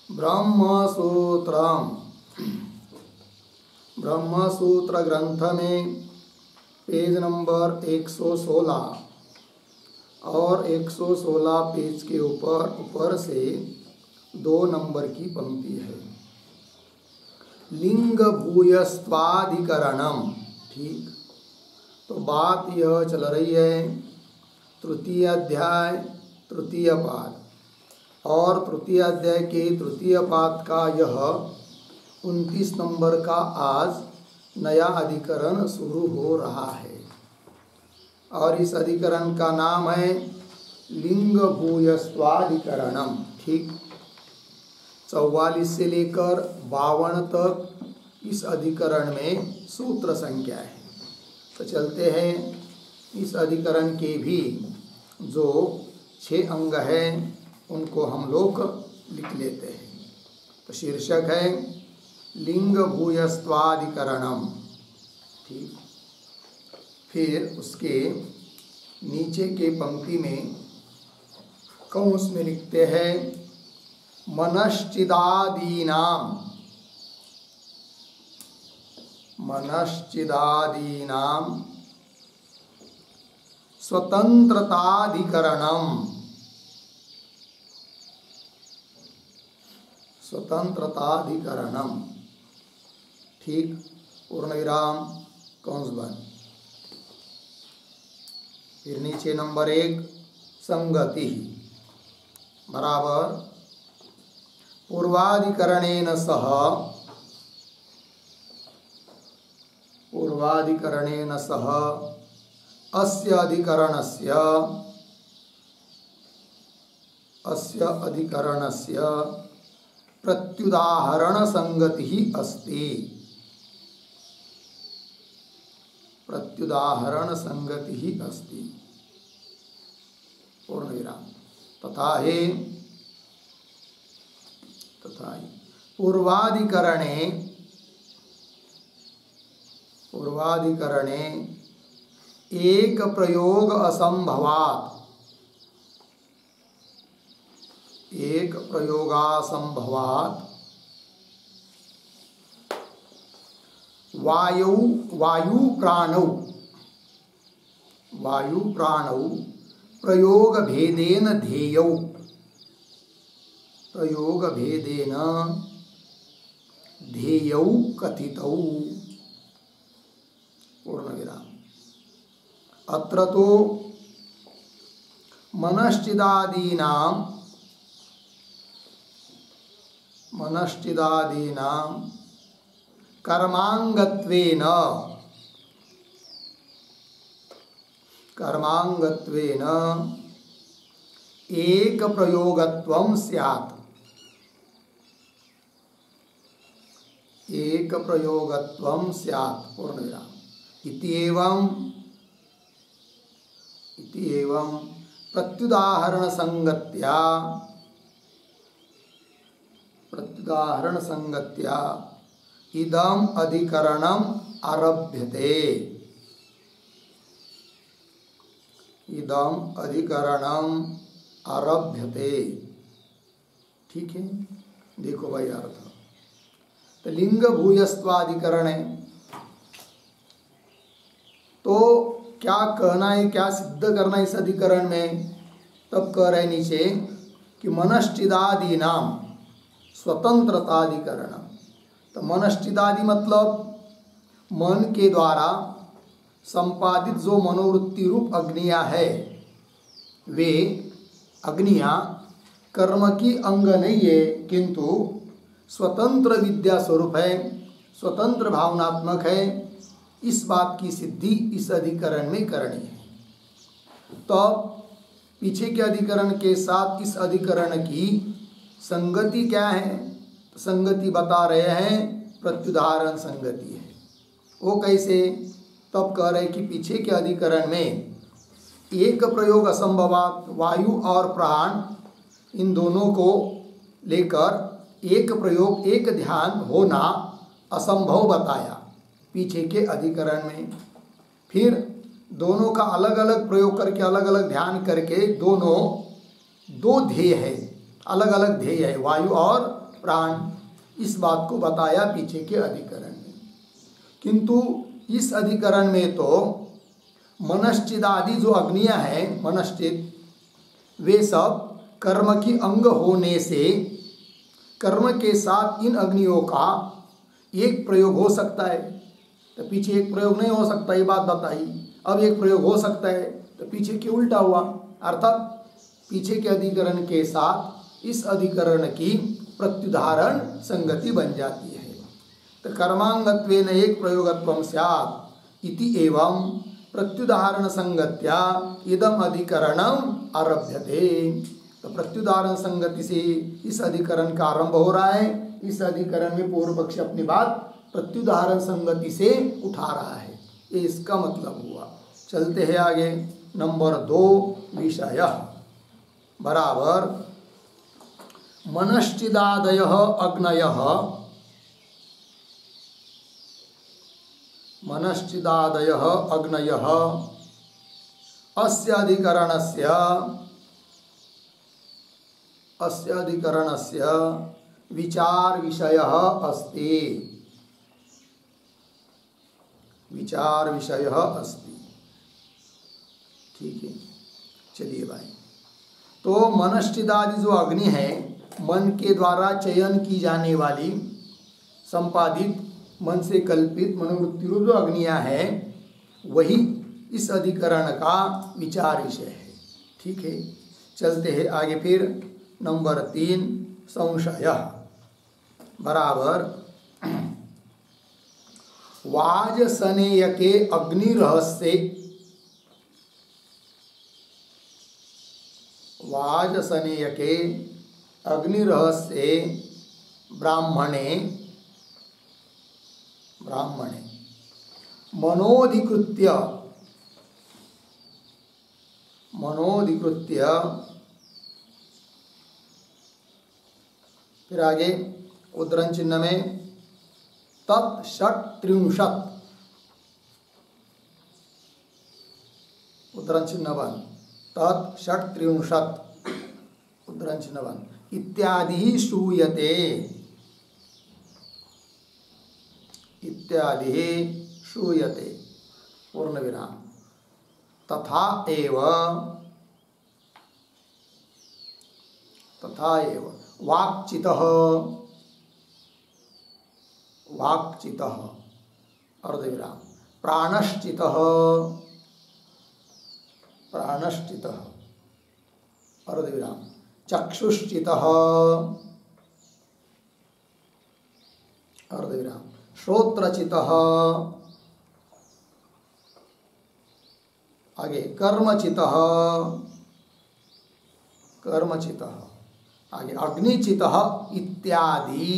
ब्रह्मसूत्रम। ब्रह्मसूत्र ग्रंथ में page number 116 और 116 पेज के ऊपर से 2 नंबर की पंक्ति है। लिंग भूयस्त्वाधिकरणम। ठीक, तो बात यह चल रही है तृतीय अध्याय तृतीय पाद, और तृतीय अध्याय के तृतीय पाद का यह 29 नंबर का आज नया अधिकरण शुरू हो रहा है, और इस अधिकरण का नाम है लिंग भूयस्त्वाधिकरणम। ठीक, 44 से लेकर 52 तक इस अधिकरण में सूत्र संख्या है। तो चलते हैं इस अधिकरण के भी जो 6 अंग हैं उनको हम लोग लिख लेते हैं। तो शीर्षक है लिंग भूयस्त्वाधिकरणम। ठीक, फिर उसके नीचे के पंक्ति में कौंस में लिखते हैं मनश्चिदादीनाम। मनश्चिदादीनाम स्वतंत्रताधिकरणम। स्वतंत्रताधिकरणम। ठीक, पूर्ण विराम कौंस बंद। फिर नीचे नंबर 1 संगति बराबर पूर्वाधिकरणेन सह अस्य अधिकरणस्य प्रत्युदाहरण संगति अस्ति। प्रत्युदाहरण संगति अस्ति। पूर्ण विराम। तथा ही पूर्वाधिकरणे एक प्रयोग असंभवात्। एक प्रयोगासंभवात् वायु प्राणौ प्रयोग भेदेन ध्येयौ। प्रयोग भेदेन ध्येयौ कथितौ। पूर्ण विराम। अत्र तो मनश्चिदादीनां कर्मांगत्वेन एक प्रयोगत्वं स्यात्। एक प्रयोगत्वं स्यात्। पूर्ण विराम। इत्येवं प्रत्युदाहरण संगत्या इदम अधिकरणम आरभ्यते। इदम अधिकरणम आरभ्यते। ठीक है, देखो भाई अर्थ। तो लिंग भूयस्त्वाधिकरण है, तो क्या कहना है, क्या सिद्ध करना है इस अधिकरण में? तब कह रहे नीचे कि मनश्चिदादीनाम स्वतंत्रताधिकरण। तो मनश्चिदादि मतलब मन के द्वारा संपादित जो मनोवृत्ति रूप अग्नियां है, वे अग्नियां कर्म की अंग नहीं है, किंतु स्वतंत्र विद्या स्वरूप है, स्वतंत्र भावनात्मक है। इस बात की सिद्धि इस अधिकरण में करनी है। तो पीछे के अधिकरण के साथ इस अधिकरण की संगति क्या है? संगति बता रहे हैं प्रत्युदाहरण संगति है। वो कैसे? तब कह रहे कि पीछे के अधिकरण में एक प्रयोग असंभवात्, वायु और प्राण इन दोनों को लेकर एक प्रयोग, एक ध्यान होना असंभव बताया पीछे के अधिकरण में। फिर दोनों का अलग अलग प्रयोग करके, अलग अलग ध्यान करके, दोनों दो ध्येय है, अलग अलग ध्येय है, वायु और प्राण, इस बात को बताया पीछे के अधिकरण में। किंतु इस अधिकरण में तो मनश्चित आदि जो अग्नियां हैं, मनश्चित, वे सब कर्म की अंग होने से कर्म के साथ इन अग्नियों का एक प्रयोग हो सकता है, तो पीछे एक प्रयोग नहीं हो सकता, ये बात बताई। अब एक प्रयोग हो सकता है तो पीछे क्यों उल्टा हुआ, अर्थात पीछे के अधिकरण के साथ इस अधिकरण की प्रत्युदाहरण संगति बन जाती है। तो कर्मांगत्वेन एक प्रयोगत्वं स्यात् इति एवं प्रत्युदाहरण संगत्या इदम अधिकरणम आरभ्यते। तो प्रत्युदाहरण संगति से इस अधिकरण का आरंभ हो रहा है। इस अधिकरण में पूर्व पक्ष अपनी बात प्रत्युदाहरण संगति से उठा रहा है, ये इसका मतलब हुआ। चलते हैं आगे। नंबर 2 विषय बराबर मनश्चिदादयः अग्नयः, मनश्चिदादयः अग्नयः अस्य अधिकरणस्य विचार विषयः अस्ति, विचार विषयः अस्ति। ठीक है, चलिए भाई। तो मनश्चिदादि जो अग्नि है, मन के द्वारा चयन की जाने वाली, संपादित, मन से कल्पित मनोवृत्ति रूप जो अग्नियां हैं, वही इस अधिकरण का विचार विषय है। ठीक है, चलते हैं आगे। फिर नंबर 3 संशय बराबर वाजसनेयके अग्निरहस्ये, वाजसनेयके अग्निरहस्ये ब्राह्मणे मनोधिकृत्य फिर आगे उद्धरण चिन्ह में तत्षट्त्रिंशत्, उद्धरण चिन्ह बंद, तत्षट्त्रिंशत् उद्धरण चिन्ह बंद इत्यादि श्रूयते, इत्यादि श्रूयते पूर्ण विराम। तथा एव वाक्चितः, वाक्चितः अर्धविराम, प्राणश्चितः, प्राणश्चितः अर्धविराम, चक्षुश्चितः अर्धविराम, श्रोत्रचितः, आगे कर्मचितः, कर्मचितः, आगे अग्निचितः इत्यादि,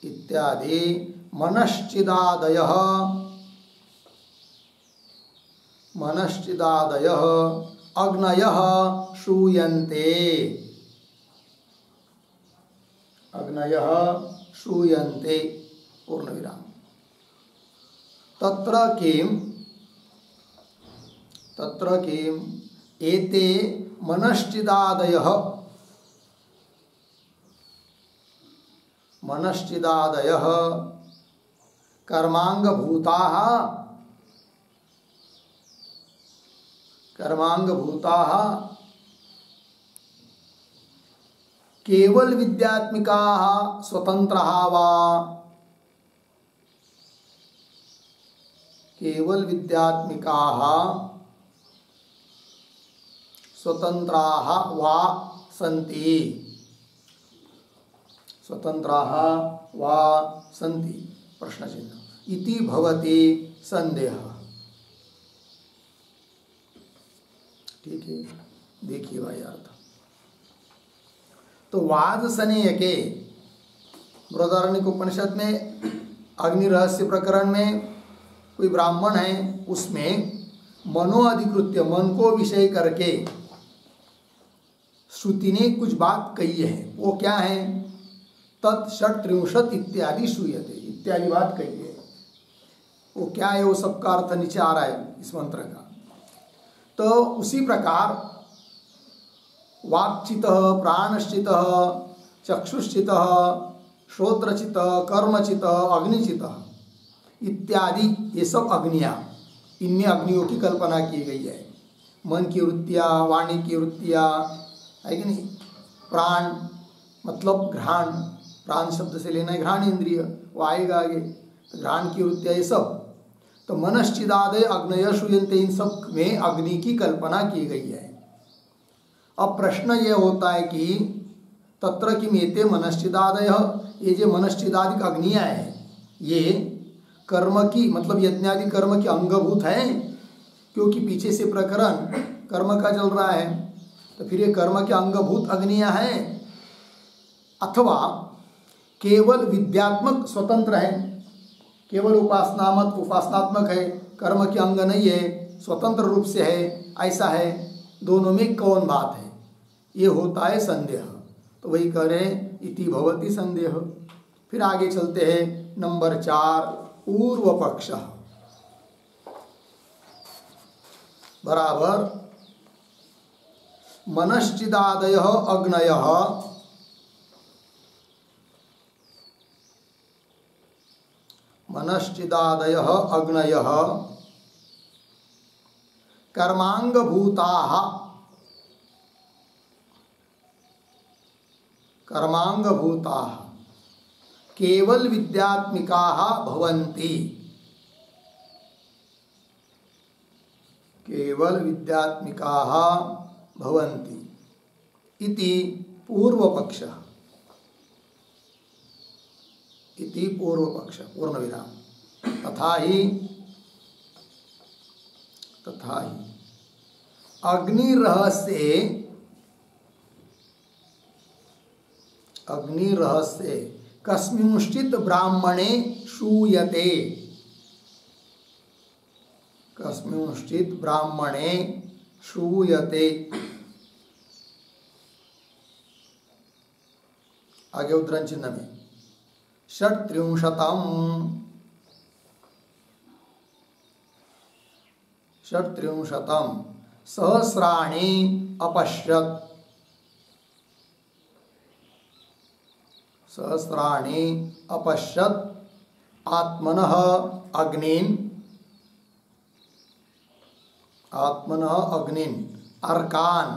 इत्यादि मनश्चिदादयः, मनश्चिदादयः अग्नयः श्रूयन्ते, अग्नयः श्रूयन्ते पूर्ण विराम। तत्र किम एते मनश्चिदादयः, मनश्चिदादयः कर्मांगभूताः, कर्मांगभूताः केवल विद्यात्मिकाः स्वतंत्राः वा, केवल विद्यात्मिकाः स्वतंत्राः वा सन्ति, स्वतंत्राः वा सन्ति प्रश्न चिन्ह इति भवति संदेहः। ठीक है, देखिए भाई अर्थ। तो वाजसनेयके बृहदारण्यक उपनिषद में अग्नि रहस्य प्रकरण में कोई ब्राह्मण है, उसमें मनोअधिकृत्य, मन को विषय करके श्रुति ने कुछ बात कही है। वो क्या है? तत्षट्त्रिंशत् इत्यादि श्रूयते, इत्यादि बात कही है। वो क्या है? वो सबका अर्थ नीचे आ रहा है इस मंत्र का। तो उसी प्रकार वाक्चितः, प्राणश्चितः, चक्षुश्चितः, श्रोत्रचितः, कर्मचितः, अग्निचितः इत्यादि ये सब अग्नियाँ, इनमें अग्नियों की कल्पना की गई है। मन की वृत्तियाँ, वाणी की वृत्तियाँ, है कि नहीं। प्राण मतलब घ्राण, प्राण शब्द से लेना है घ्राण इंद्रिय, वो आएगा आगे। तो घ्राण की वृत्तियाँ ये सब, तो मनश्चिदादय अग्नय श्रूयन्ते, इन सब में अग्नि की कल्पना की गई है। अब प्रश्न यह होता है कि तत्र किमेते मनश्चिदादय, ये जो मनश्चिदादिक अग्नियाँ हैं ये कर्म की मतलब यज्ञादि कर्म की अंगभूत है, क्योंकि पीछे से प्रकरण कर्म का चल रहा है। तो फिर ये कर्म के अंगभूत अग्नियाँ हैं, अथवा केवल विद्यात्मक स्वतंत्र है, केवल उपासनात्मक है, कर्म के अंग नहीं है, स्वतंत्र रूप से है, ऐसा है। दोनों में कौन बात है, ये होता है संदेह। तो वही कह रहे हैं इति भवति संदेह। फिर आगे चलते हैं नंबर 4, पूर्व पक्ष बराबर मनश्चिदादयः अग्नयः मनश्चिदादयः अग्नयः कर्मांगभूताः केवल विद्यात्मिकाः भवन्ति, केवल विद्यात्मिकाः भवन्ति इति पूर्वपक्षः, इति पूर्वपक्ष पूर्ण विराम। तथा ही अग्निरहस्ये कस्मिंश्चित् ब्राह्मणे श्रूयते, कस्मिंश्चित् ब्राह्मणे श्रूयते। आगे उद्धरण चिन्ह में षट्त्रिंशतम् सहस्राणि अपश्यत्, सहस्राणि अपश्यत् आत्मनः अग्निन् अर्कान्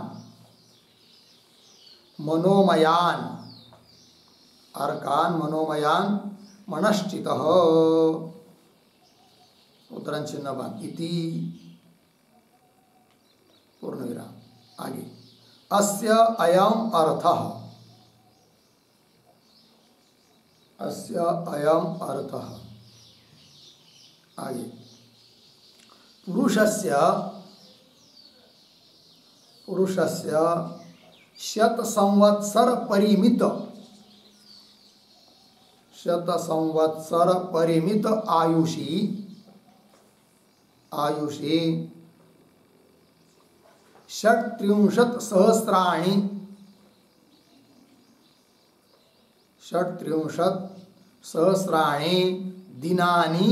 मनोमयान् मनश्चितः। उद्धरण चिन्ह बंद। इति पूर्ण विराम। आगे अस्य अयम् अर्थः, अस्य अयम् अर्थः। आगे पुरुषस्य शतसंवत्सर परिमित आयुषी षट्त्रिंशत् सहस्राणि दिनानि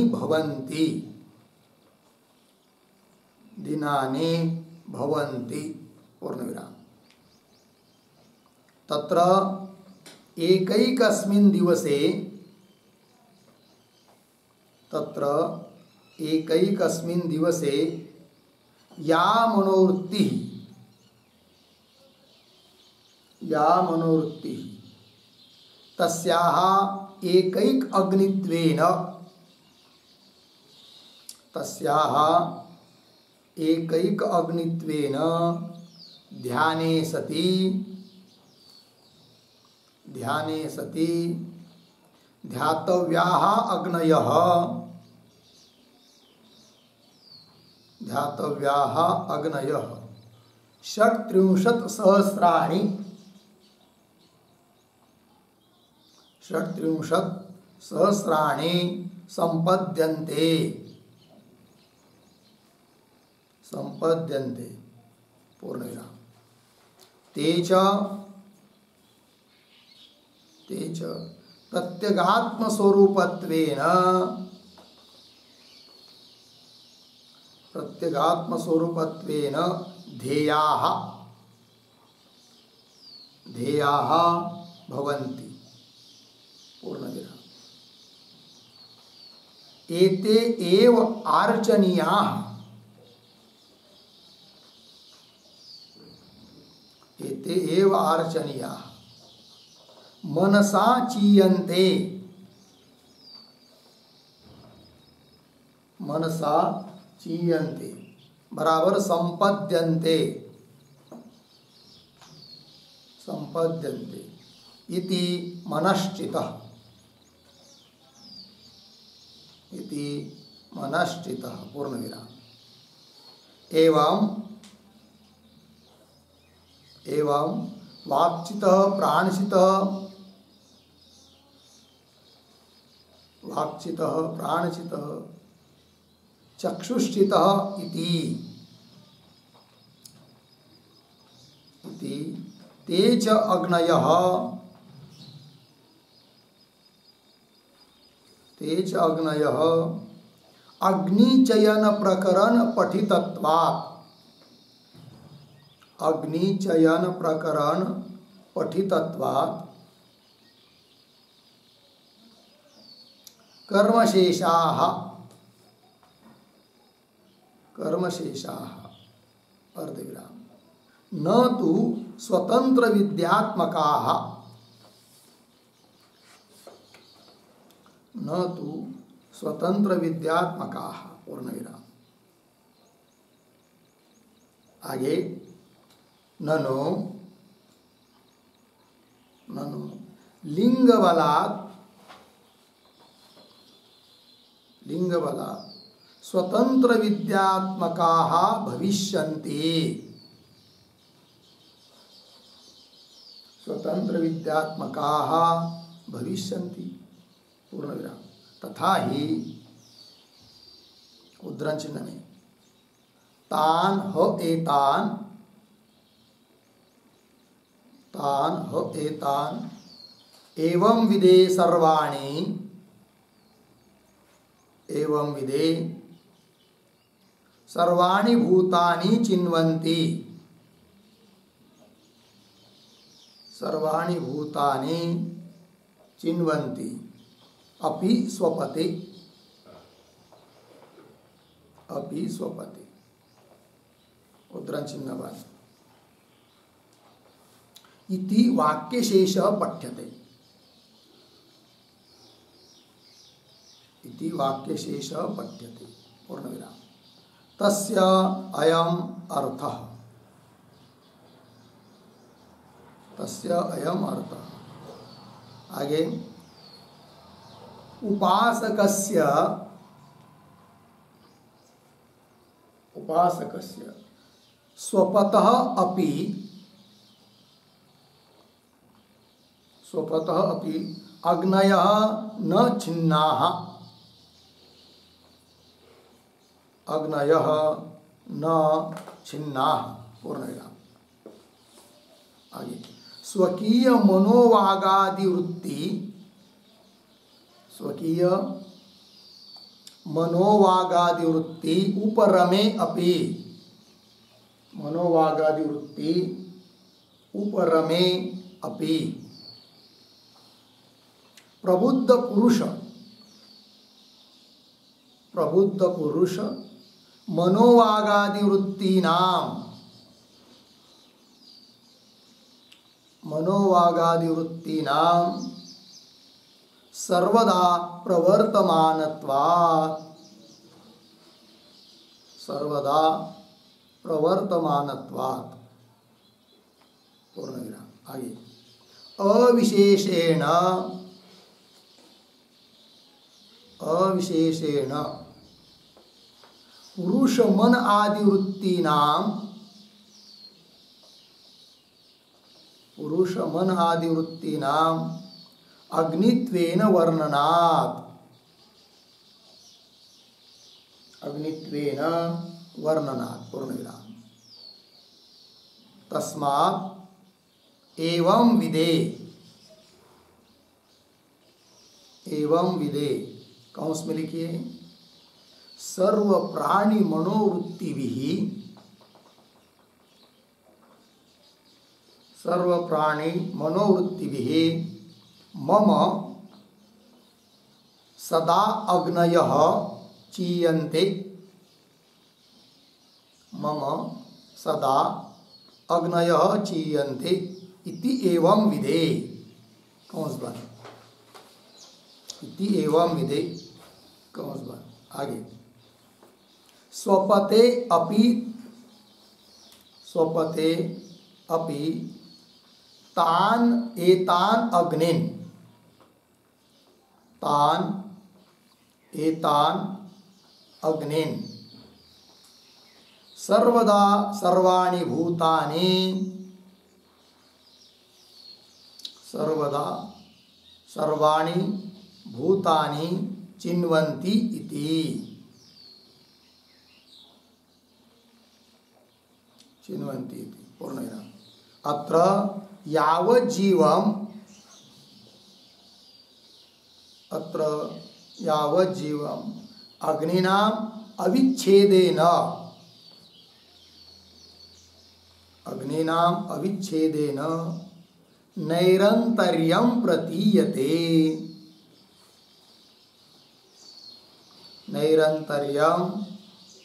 भवन्ति। पूर्ण विराम। तत्र एकैकस्मिन् दिवसे या मनोवृत्ति तस्याः एकैक अग्नित्वेन ध्याने सति ध्यातव्याः अग्नयः षट्त्रिंशत् सहस्राणि संपद्यन्ते। पूर्ण विराम। तेच प्रत्यगात्मस्वरूपत्वेन ध्येयाः ध्येयाः भवन्ति। पूर्णविराम। एते एव आर्चनीयाः, एते एव आर्चनीयाः मनसा चीयन्ते, मनसा चीयन्ते बराबर संपद्यन्ते, संपद्यन्ते इति मनश्चितः, इति मनश्चितः। पूर्णविराम। एवं एवं वाक्चितः प्राणचितः, वाक्चितः प्राणचितः चक्षुश्चितः इति ते च अग्नयः, ते च अग्नयः अग्निचयन प्रकरण पठितत्वात्, अग्निचयन प्रकरण पठितत्वात् कर्मशेषाः, कर्मशेषाः अर्धविराम न तु स्वतंत्र विद्यात्मकाः, न तु स्वतंत्र विद्यात्मकाः। पूर्णविराम। आगे ननु ननु लिंगबलात्, लिंगबलात् स्वतंत्र विद्यात्मकाः भविष्यन्ति, स्वतंत्र विद्यात्मकाः भविष्यन्ति। पूर्णविराम। तथा ही उद्धरण चिन्ह में तान ह एतान, तान ह एतान एवं विदे सर्वाणि, एवं विदे सर्वाणि भूतानि चिन्वन्ति, सर्वाणि भूतानि चिन्वन्ति अपि स्वपते, अपि स्वपते। उद्धरण चिन्ह इति वाक्यशेषः पठ्यते, इति वाक्यशेषः पठ्यते। पूर्णविराम। तस्य अयम् अर्थः, तस्य अयम् अर्थः। आगे उपासकस्य, उपासकस्य स्वपतः अपि, स्वपतः अपि अग्नयः न छिन्नाः, अग्नयः न छिन्नाः। पूर्णविराम। आगे स्वकीय मनोवागादि वृत्ति, स्वकीय मनोवागादि वृत्ति उपरमे अपि, मनोवागादि वृत्ति उपरमे अपि प्रबुद्ध पुरुष, प्रबुद्ध पुरुष मनोवागादि वृत्तीनां, मनोवागादि वृत्तीनां सर्वदा प्रवर्तमानत्वात्, सर्वदा प्रवर्तमानत्वात्। पूर्णविराम। आगे अविशेषेण, अविशेषेण पुरुष मन आदि वृत्तीनां, पुरुष मन आदि वृत्तीनां अग्नित्वेन वर्णनात्, अग्नित्वेन वर्णनात्। पूर्णविराम। तस्मात् एवं विदे, एवं विदे कौंस में लिखिए सर्व प्राणी मनोवृत्ति भी, सर्व प्राणी मनोवृत्तिभिः मम सदा अग्नयः चीयन्ते। मम सदा अग्नयः चीयन्ते इति एवं विधे। कौन सा बात इति एवं विधे कौन सा बात आगे स्वपते अपि तान एतान अग्नेन सर्वदा सर्वाणि भूतानि सर्वदा सर्वाणि भूतानि चिन्वन्ति इति। चिन्वन्ति इति पूर्णविराम। अत्र यावज्जीवम् अग्निनाम् अविच्छेदेन नैरन्तर्यं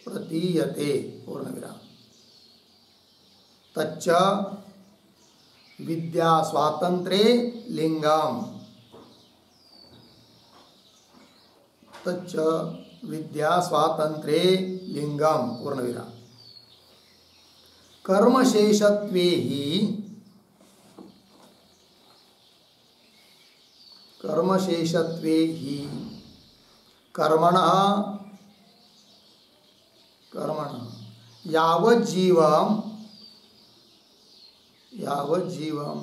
प्रतीयते। पूर्णविराम। तच्च विद्या स्वातंत्रे लिंगम। तच्च विद्या स्वातंत्रे लिंगम। पूर्णविराम। कर्मशेषत्वे हि कर्मणः यावज्जीवं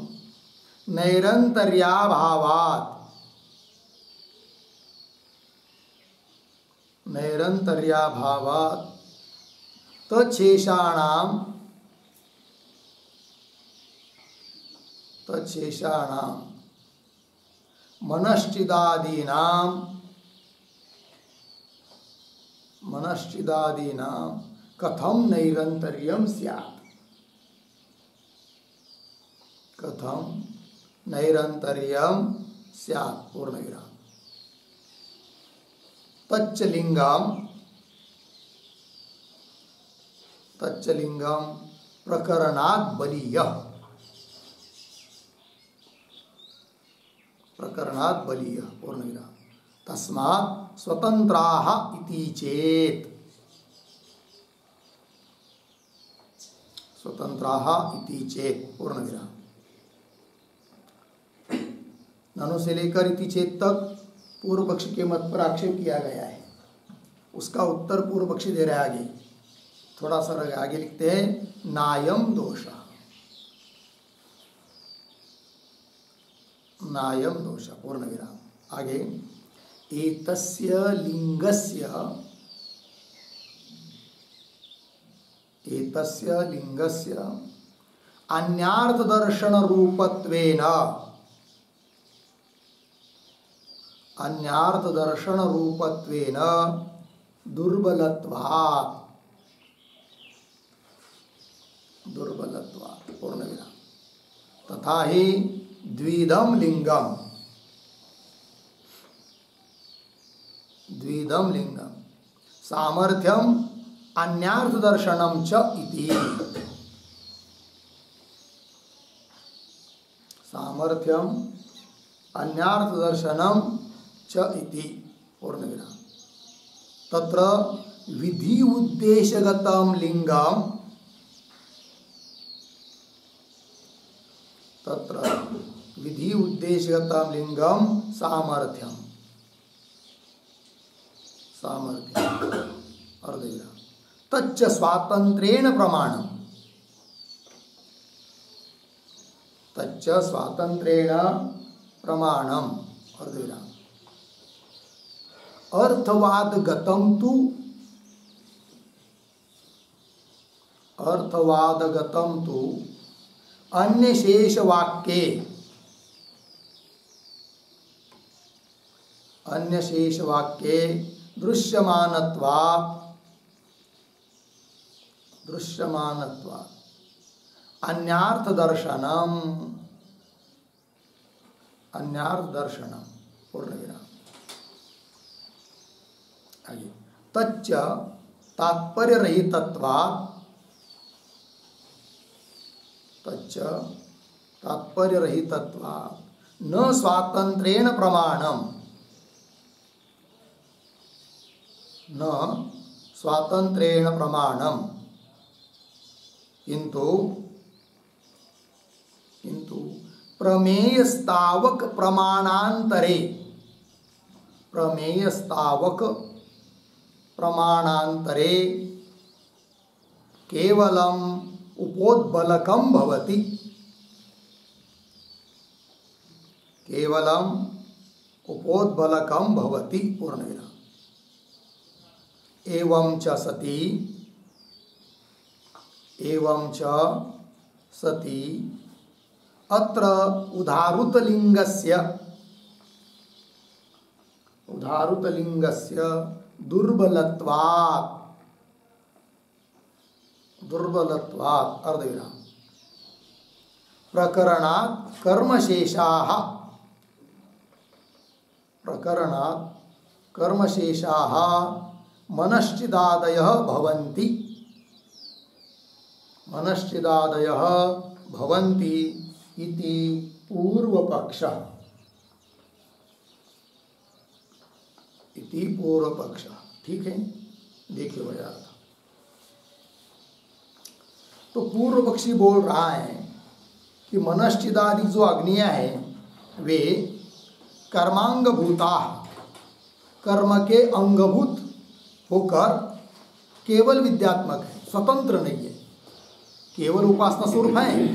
नैरन्तर्याभावात् तच्छेषाणां मनश्चिदादीनां कथं नैरन्तर्यं स्यात्। कथं नैरन्तर्यं स्यात्। पूर्णविराम। तच्च लिंगम प्रकरणात् बलीयः। पूर्णविराम। तस्मात् स्वतन्त्राः इति चेत् पूर्णविराम। ननु से लेकर इति चेत तक पूर्व पक्ष के मत पर आक्षेप किया गया है। उसका उत्तर पूर्व पक्षी दे रहा है आगे। थोड़ा सा आगे लिखते हैं नायम दोषः। पूर्णविराम। आगे एतस्य लिंगस्य अन्यार्थ दर्शन रूपत्वेन दुर्बलत्वात्। पूर्णविराम। तथा ही द्विधम लिंगम सामर्थ्यम अन्यार्थ दर्शनम च इति। सामर्थ्यम अन्यार्थ दर्शनम च इति। पूर्णविराम। तत्र विधि उद्देश्यगतम लिंगम सामर्थ्यम। अर्धविराम। तच्च स्वातंत्रेण प्रमाणम। अर्धविराम। अर्थवादगतं तु अन्यशेषवाक्ये दृश्यमानत्वात् अन्यार्थ दर्शनम, अन्यार्थ दर्शनम पूर्ण विराम। आगे तच्च तात्पर्य रहितत्वात्, तच्च तात्पर्य रहितत्वात् न स्वातंत्र्येण प्रमाणम, न स्वातंत्र्येण प्रमाणम किंतु प्रमेयस्तावक प्रमाणांतरे, प्रमेयस्तावक प्रमाणांतरे केवलम उपोद्बलकम भवति, केवलम उपोद्बलकम भवति पूर्णविराम। एवं च सति, एवं च सति अत्र उदाहृतलिंगस्य, उदाहृतलिंगस्य दुर्बलत्वात्, दुर्बलत्वात् अर्धविराम प्रकरणात् कर्मशेषाः, प्रकरणात् कर्मशेषाः मनश्चिदादयः भवन्ति, मनश्चिदादयः भवन्ति इति पूर्वपक्षः, इति पूर्वपक्षः। ठीक है, देखिए भैया, तो पूर्व पक्षी बोल रहा है कि मनश्चिदादि जो अग्नियां हैं वे कर्मांग भूता, कर्म के अंगभूत होकर केवल विद्यात्मक है, स्वतंत्र नहीं है। केवल उपासना स्वरूप है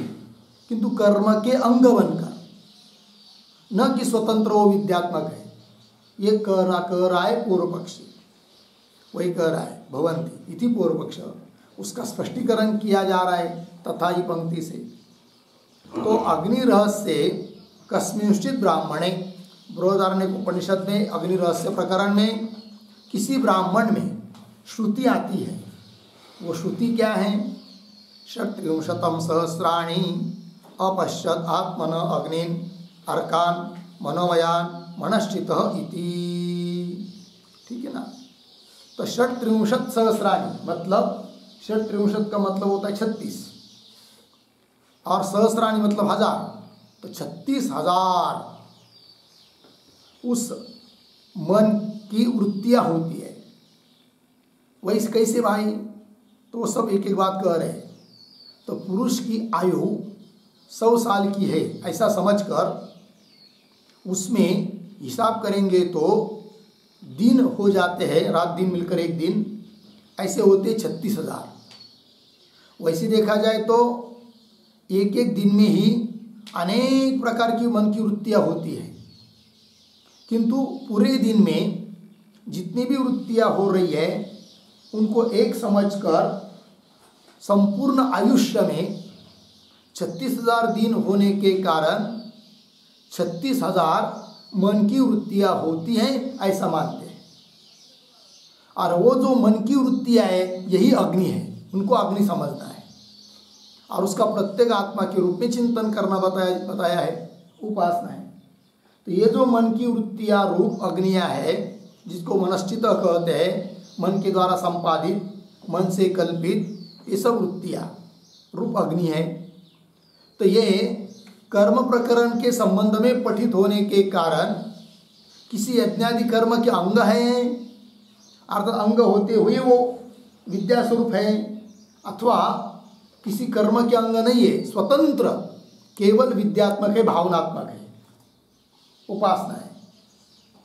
किंतु कर्म के अंग बनकर, न कि स्वतंत्र वो विद्यात्मक है। ये कह रहा है पूर्व पक्षी, वही कह रहा है भवंती इति पूर्व पक्ष। उसका स्पष्टीकरण किया जा रहा है तथा ही पंक्ति से। तो अग्नि रहस्य कस्मिंश्चित ब्राह्मणे, बृहदारण्यक उपनिषद में अग्नि रहस्य प्रकरण में किसी ब्राह्मण में श्रुति आती है। वो श्रुति क्या है? षट्त्रिंशतं सहस्राणि अपश्यत आत्मन अग्निन अर्कान मनोमयान मनश्चितः इति। ठीक है ना। तो षट्त्रिंशत सहस्राणि मतलब षट्त्रिंशत का मतलब होता है 36 और सहस्राणि मतलब 1000, तो 36,000 उस मन की वृत्तियां होती है। वैसे कैसे भाई? तो वो सब एक एक बात कह रहे हैं। तो पुरुष की आयु 100 साल की है ऐसा समझकर उसमें हिसाब करेंगे तो दिन हो जाते हैं, रात दिन मिलकर एक दिन, ऐसे होते 36,000। वैसे देखा जाए तो एक एक दिन में ही अनेक प्रकार की मन की वृत्तियां होती है, किंतु पूरे दिन में जितनी भी वृत्तियां हो रही है उनको एक समझकर संपूर्ण आयुष्य में 36,000 दिन होने के कारण 36,000 मन की वृत्तियां होती हैं ऐसा मानते हैं। और वो जो मन की वृत्तियां है यही अग्नि है, उनको अग्नि समझना है और उसका प्रत्येक आत्मा के रूप में चिंतन करना बताया है, उपासना है। तो ये जो मन की वृत्तियां रूप अग्नियां है जिसको मनश्चित कहते हैं, मन के द्वारा संपादित, मन से कल्पित, ये सब वृत्तियां रूप अग्नि है। तो ये कर्म प्रकरण के संबंध में पठित होने के कारण किसी यज्ञादि कर्म के अंग है, अर्थात अंग होते हुए वो विद्या स्वरूप है, अथवा किसी कर्म के अंग नहीं है, स्वतंत्र केवल विद्यात्मक है, भावनात्मक है, उपासना है।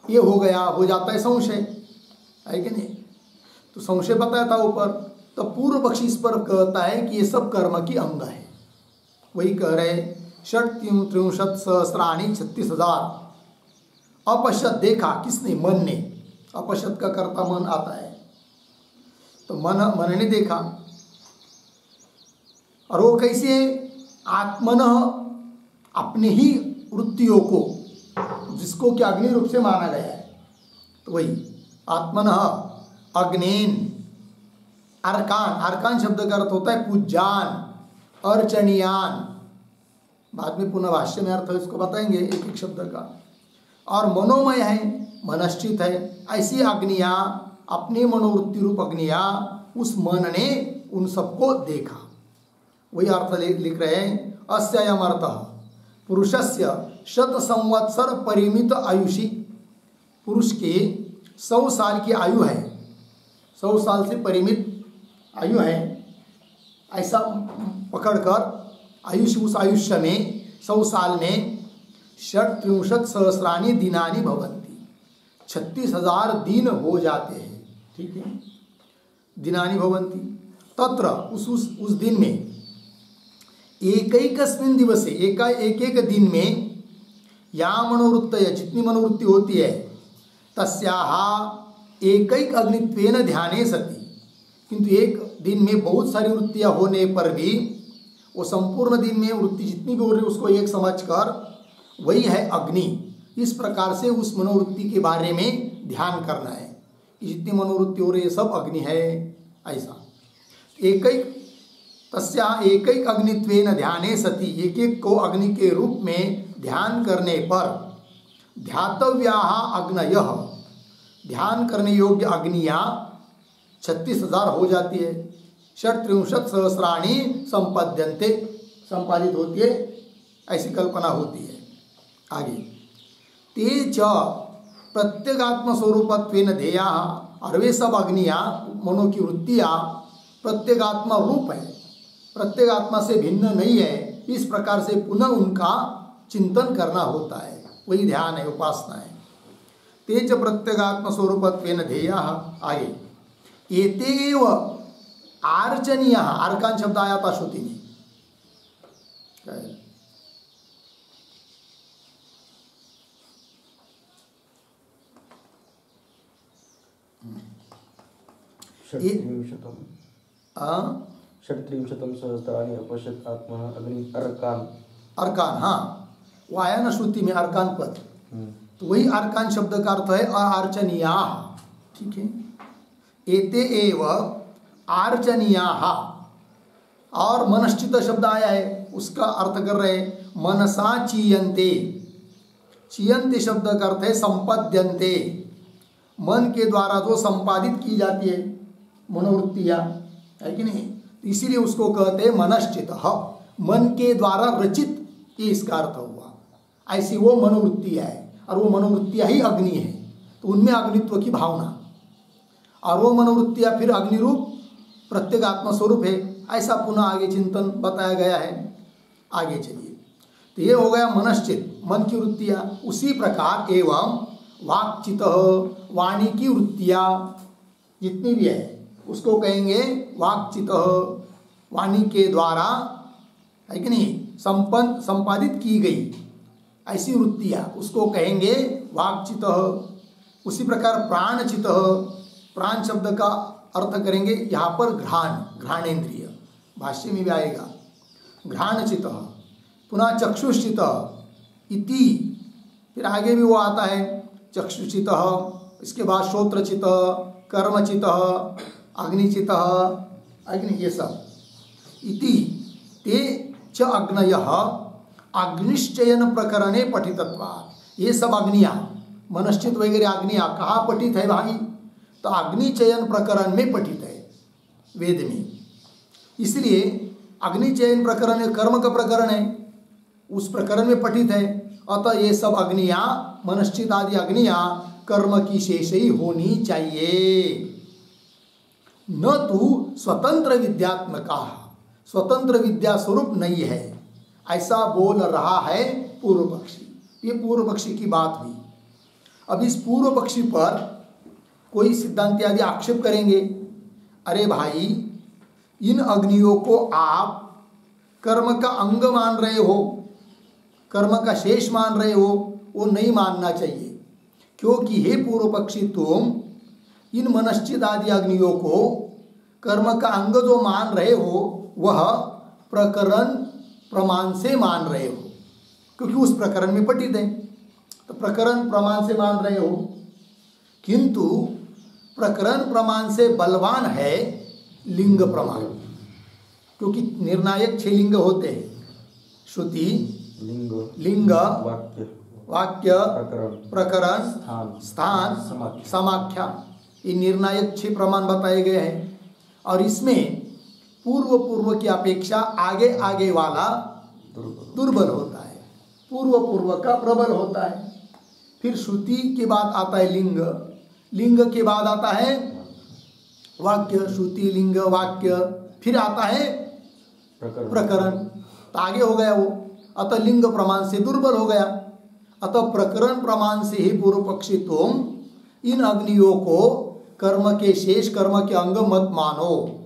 ये हो गया, हो जाता है संशय, है कि नहीं? तो संशय बताया था ऊपर। तो पूर्व पक्षी इस पर कहता है कि ये सब कर्म की अंग है। वही कह रहे षट्त्रिंशत् सहस्राणि 36,000 अपश्यत देखा, किसने? मन ने। अपश्यत का कर्ता मन आता है, तो मन ने देखा। और वो कैसे? आत्मनः अपने ही वृत्तियों को, जिसको कि अग्नि रूप से माना गया है, तो वही आत्मनः अग्नेन अर्कान, अर्कान शब्द का अर्थ होता है पूज्यान, अर्चनीयान, बाद में पुनः भाष्य में अर्थ इसको बताएंगे एक एक शब्द का। और मनोमय है, मनश्चित है, ऐसी अग्नियां, अपने मनोवृत्ति रूप अग्नियां, उस मन ने उन सबको देखा। वही अर्थ लिख रहे हैं, अस्ययम अर्थः पुरुषस्य 100 संवत्सर परिमित आयुषी, पुरुष की 100 साल की आयु है, 100 साल से परिमित आयु है, ऐसा पकड़कर आयुष, उस आयुष्य में 100 साल में 63 सहस्राणि दिनानि भवन्ति, 36,000 दिन हो जाते हैं। ठीक है, दिनानि भवन्ति। तत्र उस दिन में एकैकस्मिन् दिवसे, एक दिन में या मनोवृत्तय, जितनी मनोवृत्ति होती है, तस्याः एकैक अग्नित्वेन ध्याने सति, किंतु एक दिन में बहुत सारी वृत्तियां होने पर भी वो संपूर्ण दिन में वृत्ति जितनी भी हो रही है उसको एक समझकर वही है अग्नि। इस प्रकार से उस मनोवृत्ति के बारे में ध्यान करना है कि जितनी मनोवृत्ति हो रही है सब अग्नि है, ऐसा। एकैक अग्नित्वेन ध्याने सति, एक एक को अग्नि के रूप में ध्यान करने पर ध्यातव्याः अग्नयः, ध्यान करने योग्य अग्नियां 36,000 हो जाती है। 63 सहस्राणि संपद्यन्ते, संपादित होती है, ऐसी कल्पना होती है। आगे ते च प्रत्यगात्म स्वरूपत्वेन ध्येयाः, और वे सब अग्नियां, मनो की वृत्तियां प्रत्यगात्मा रूप है, प्रत्यगात्मा से भिन्न नहीं है, इस प्रकार से पुनः उनका चिंतन करना होता है, वही ध्यान है, उपासना है। ते च प्रत्यगात्म स्वरूपत्वेन ध्येयाः। आगे एतेव आर्चनीयाः, आर्कान शब्द आया था श्रुति में, 37 सहस्राणि अपश्यत् आत्मनः अग्नि अर्कान। अर्कान, हाँ वो आया ना श्रुति में अर्कान पद, तो वही अर्कान शब्द का अर्थ है आर्चनीयाः। ठीक है, एते एव आर्चनीयाः, और मनश्चित शब्द आया है, उसका अर्थ कर रहे मनसा चीयन्ते। चीयन्ते शब्द का अर्थ है संपद्यन्ते, मन के द्वारा जो संपादित की जाती है मनोवृत्तियाँ, है कि नहीं, इसीलिए उसको कहते हैं मनश्चित, मन के द्वारा रचित, ये इसका अर्थ हुआ। ऐसी वो मनोवृत्तियाँ है, और वो मनोवृत्तियाँ ही अग्नि है, तो उनमें अग्नित्व की भावना, और वो मनोवृत्तियाँ फिर अग्निरूप प्रत्येगात्म स्वरूप है, ऐसा पुनः आगे चिंतन बताया गया है। आगे चलिए, तो ये हो गया मनश्चित, मन की वृत्तियाँ। उसी प्रकार एवं वाक्चित, वाणी की वृत्तियाँ जितनी भी है उसको कहेंगे वाक्चित, वाणी के द्वारा, है कि नहीं, संपादित की गई ऐसी वृत्तियाँ, उसको कहेंगे वाक्चित। उसी प्रकार प्राणचित, प्राण शब्द का अर्थ करेंगे यहाँ पर घ्राण, घ्राणेन्द्रिय, भाष्य में भी आएगा घ्राणचित। पुनः चक्षुश्चित इति, फिर आगे भी वो आता है चक्षुचित, इसके बाद श्रोत्रचित, कर्मचित, अग्निचित, अग्नि, ये सब। इति ते च अग्नयः अग्निश्चयन प्रकरणे पठितत्वात्, ये सब अग्नियाँ, मनश्चित वगैरह अग्नियाँ कहाँ पठित है भाई, तो अग्निचयन प्रकरण में पठित है वेद में। इसलिए अग्निचयन प्रकरण कर्म का प्रकरण है, उस प्रकरण में पठित है। अतः ये सब अग्नियाँ, मनश्चित आदि अग्नियाँ कर्म की शेष ही होनी चाहिए, न तो स्वतंत्र विद्यात्मका, स्वतंत्र विद्या स्वरूप नहीं है, ऐसा बोल रहा है पूर्व पक्षी। ये पूर्व पक्षी की बात हुई। अब इस पूर्व पक्षी पर कोई सिद्धांत आदि आक्षेप करेंगे, अरे भाई इन अग्नियों को आप कर्म का अंग मान रहे हो, कर्म का शेष मान रहे हो, वो नहीं मानना चाहिए, क्योंकि हे पूर्व पक्षी तुम इन मनश्चित आदि अग्नियों को कर्म का अंग जो मान रहे हो वह प्रकरण प्रमाण से मान रहे हो, क्योंकि उस प्रकरण में पठित है, तो प्रकरण प्रमाण से मान रहे हो। किंतु प्रकरण प्रमाण से बलवान है लिंग प्रमाण, क्योंकि निर्णायक 6 लिंग होते हैं, श्रुति, लिंग, लिंग, वाक्य, वाक्य, प्रकरण, प्रकरण, स्थान, स्थान, समाख्या। समाख्या। ये निर्णायक 6 प्रमाण बताए गए हैं और इसमें पूर्व की अपेक्षा आगे वाला दुर्बल होता है, पूर्व का प्रबल होता है। फिर श्रुति के बाद आता है लिंग, लिंग के बाद आता है वाक्य, श्रुति, लिंग, वाक्य, फिर आता है प्रकरण। तो आगे हो गया वो, अतः लिंग प्रमाण से दुर्बल हो गया। अतः प्रकरण प्रमाण से ही पूर्व पक्षी तुम इन अग्नियों को कर्म के शेष, कर्म के अंग मत मानो,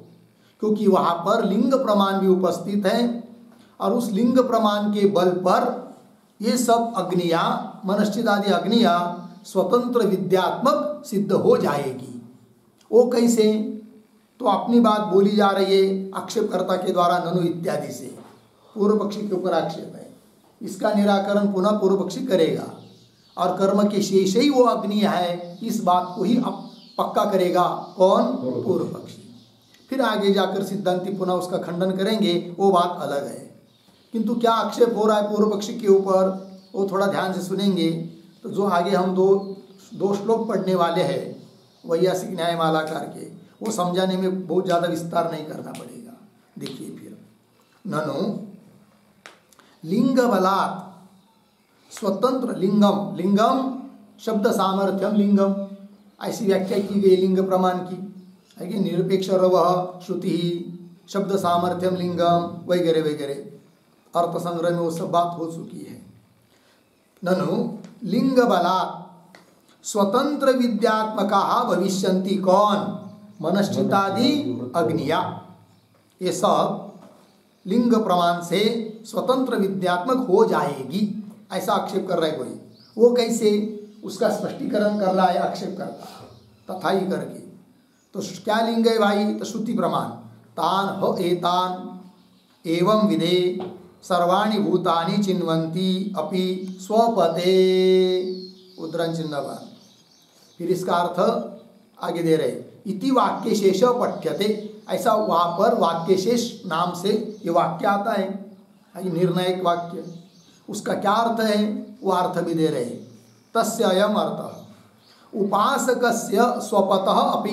क्योंकि वहां पर लिंग प्रमाण भी उपस्थित है और उस लिंग प्रमाण के बल पर ये सब अग्नियां, मनश्चित आदि अग्नियां स्वतंत्र विद्यात्मक सिद्ध हो जाएगी। वो कैसे? तो अपनी बात बोली जा रही है आक्षेपकर्ता के द्वारा, ननु इत्यादि से पूर्व पक्षी के ऊपर आक्षेप है। इसका निराकरण पुनः पूर्व पक्षी करेगा और कर्म के शेष ही वो अग्नि है, इस बात को ही पक्का करेगा कौन? पूर्व पक्षी। फिर आगे जाकर सिद्धांती पुनः उसका खंडन करेंगे, वो बात अलग है। किंतु क्या आक्षेप हो रहा है पूर्व पक्षी के ऊपर, वो थोड़ा ध्यान से सुनेंगे तो जो आगे हम दो श्लोक पढ़ने वाले हैं वैयासिक न्यायमालाकार के, वो समझाने में बहुत ज़्यादा विस्तार नहीं करना पड़ेगा। देखिए फिर, ननु लिंग बलात् स्वतंत्र, लिंगम, लिंगम शब्द सामर्थ्यम लिंगम, ऐसी व्याख्या की गई लिंग प्रमाण की है कि निरपेक्ष रवः श्रुति, शब्द सामर्थ्यम लिंगम वगैरह वगैरह, अर्थ संग्रह में वो सब बात हो चुकी है। ननु लिंग बलात् स्वतंत्र विद्यात्मका भविष्यन्ति कौन? मनश्चितादि अग्निया। ये सब लिंग प्रमाण से स्वतंत्र विद्यात्मक हो जाएगी, ऐसा आक्षेप कर रहा है कोई। वो कैसे? उसका स्पष्टीकरण कर रहा है आक्षेप करता, तथा ही करके। तो क्या लिंग है भाई? तो श्रुति प्रमाण, तान हो एतान एवं विधे सर्वाणि भूतानि चिन्वन्ति अपि स्वपते, उद्धरण चिन्हवान। फिर इसका अर्थ आगे दे रहे, इति वाक्य शेष पठ्यते, ऐसा वहाँ पर वाक्य शेष नाम से ये वाक्य आता है, निर्णायक वाक्य। उसका क्या अर्थ है वो अर्थ भी दे रहे, तस्य अयम अर्थ उपासकस्य स्वपतः अपि,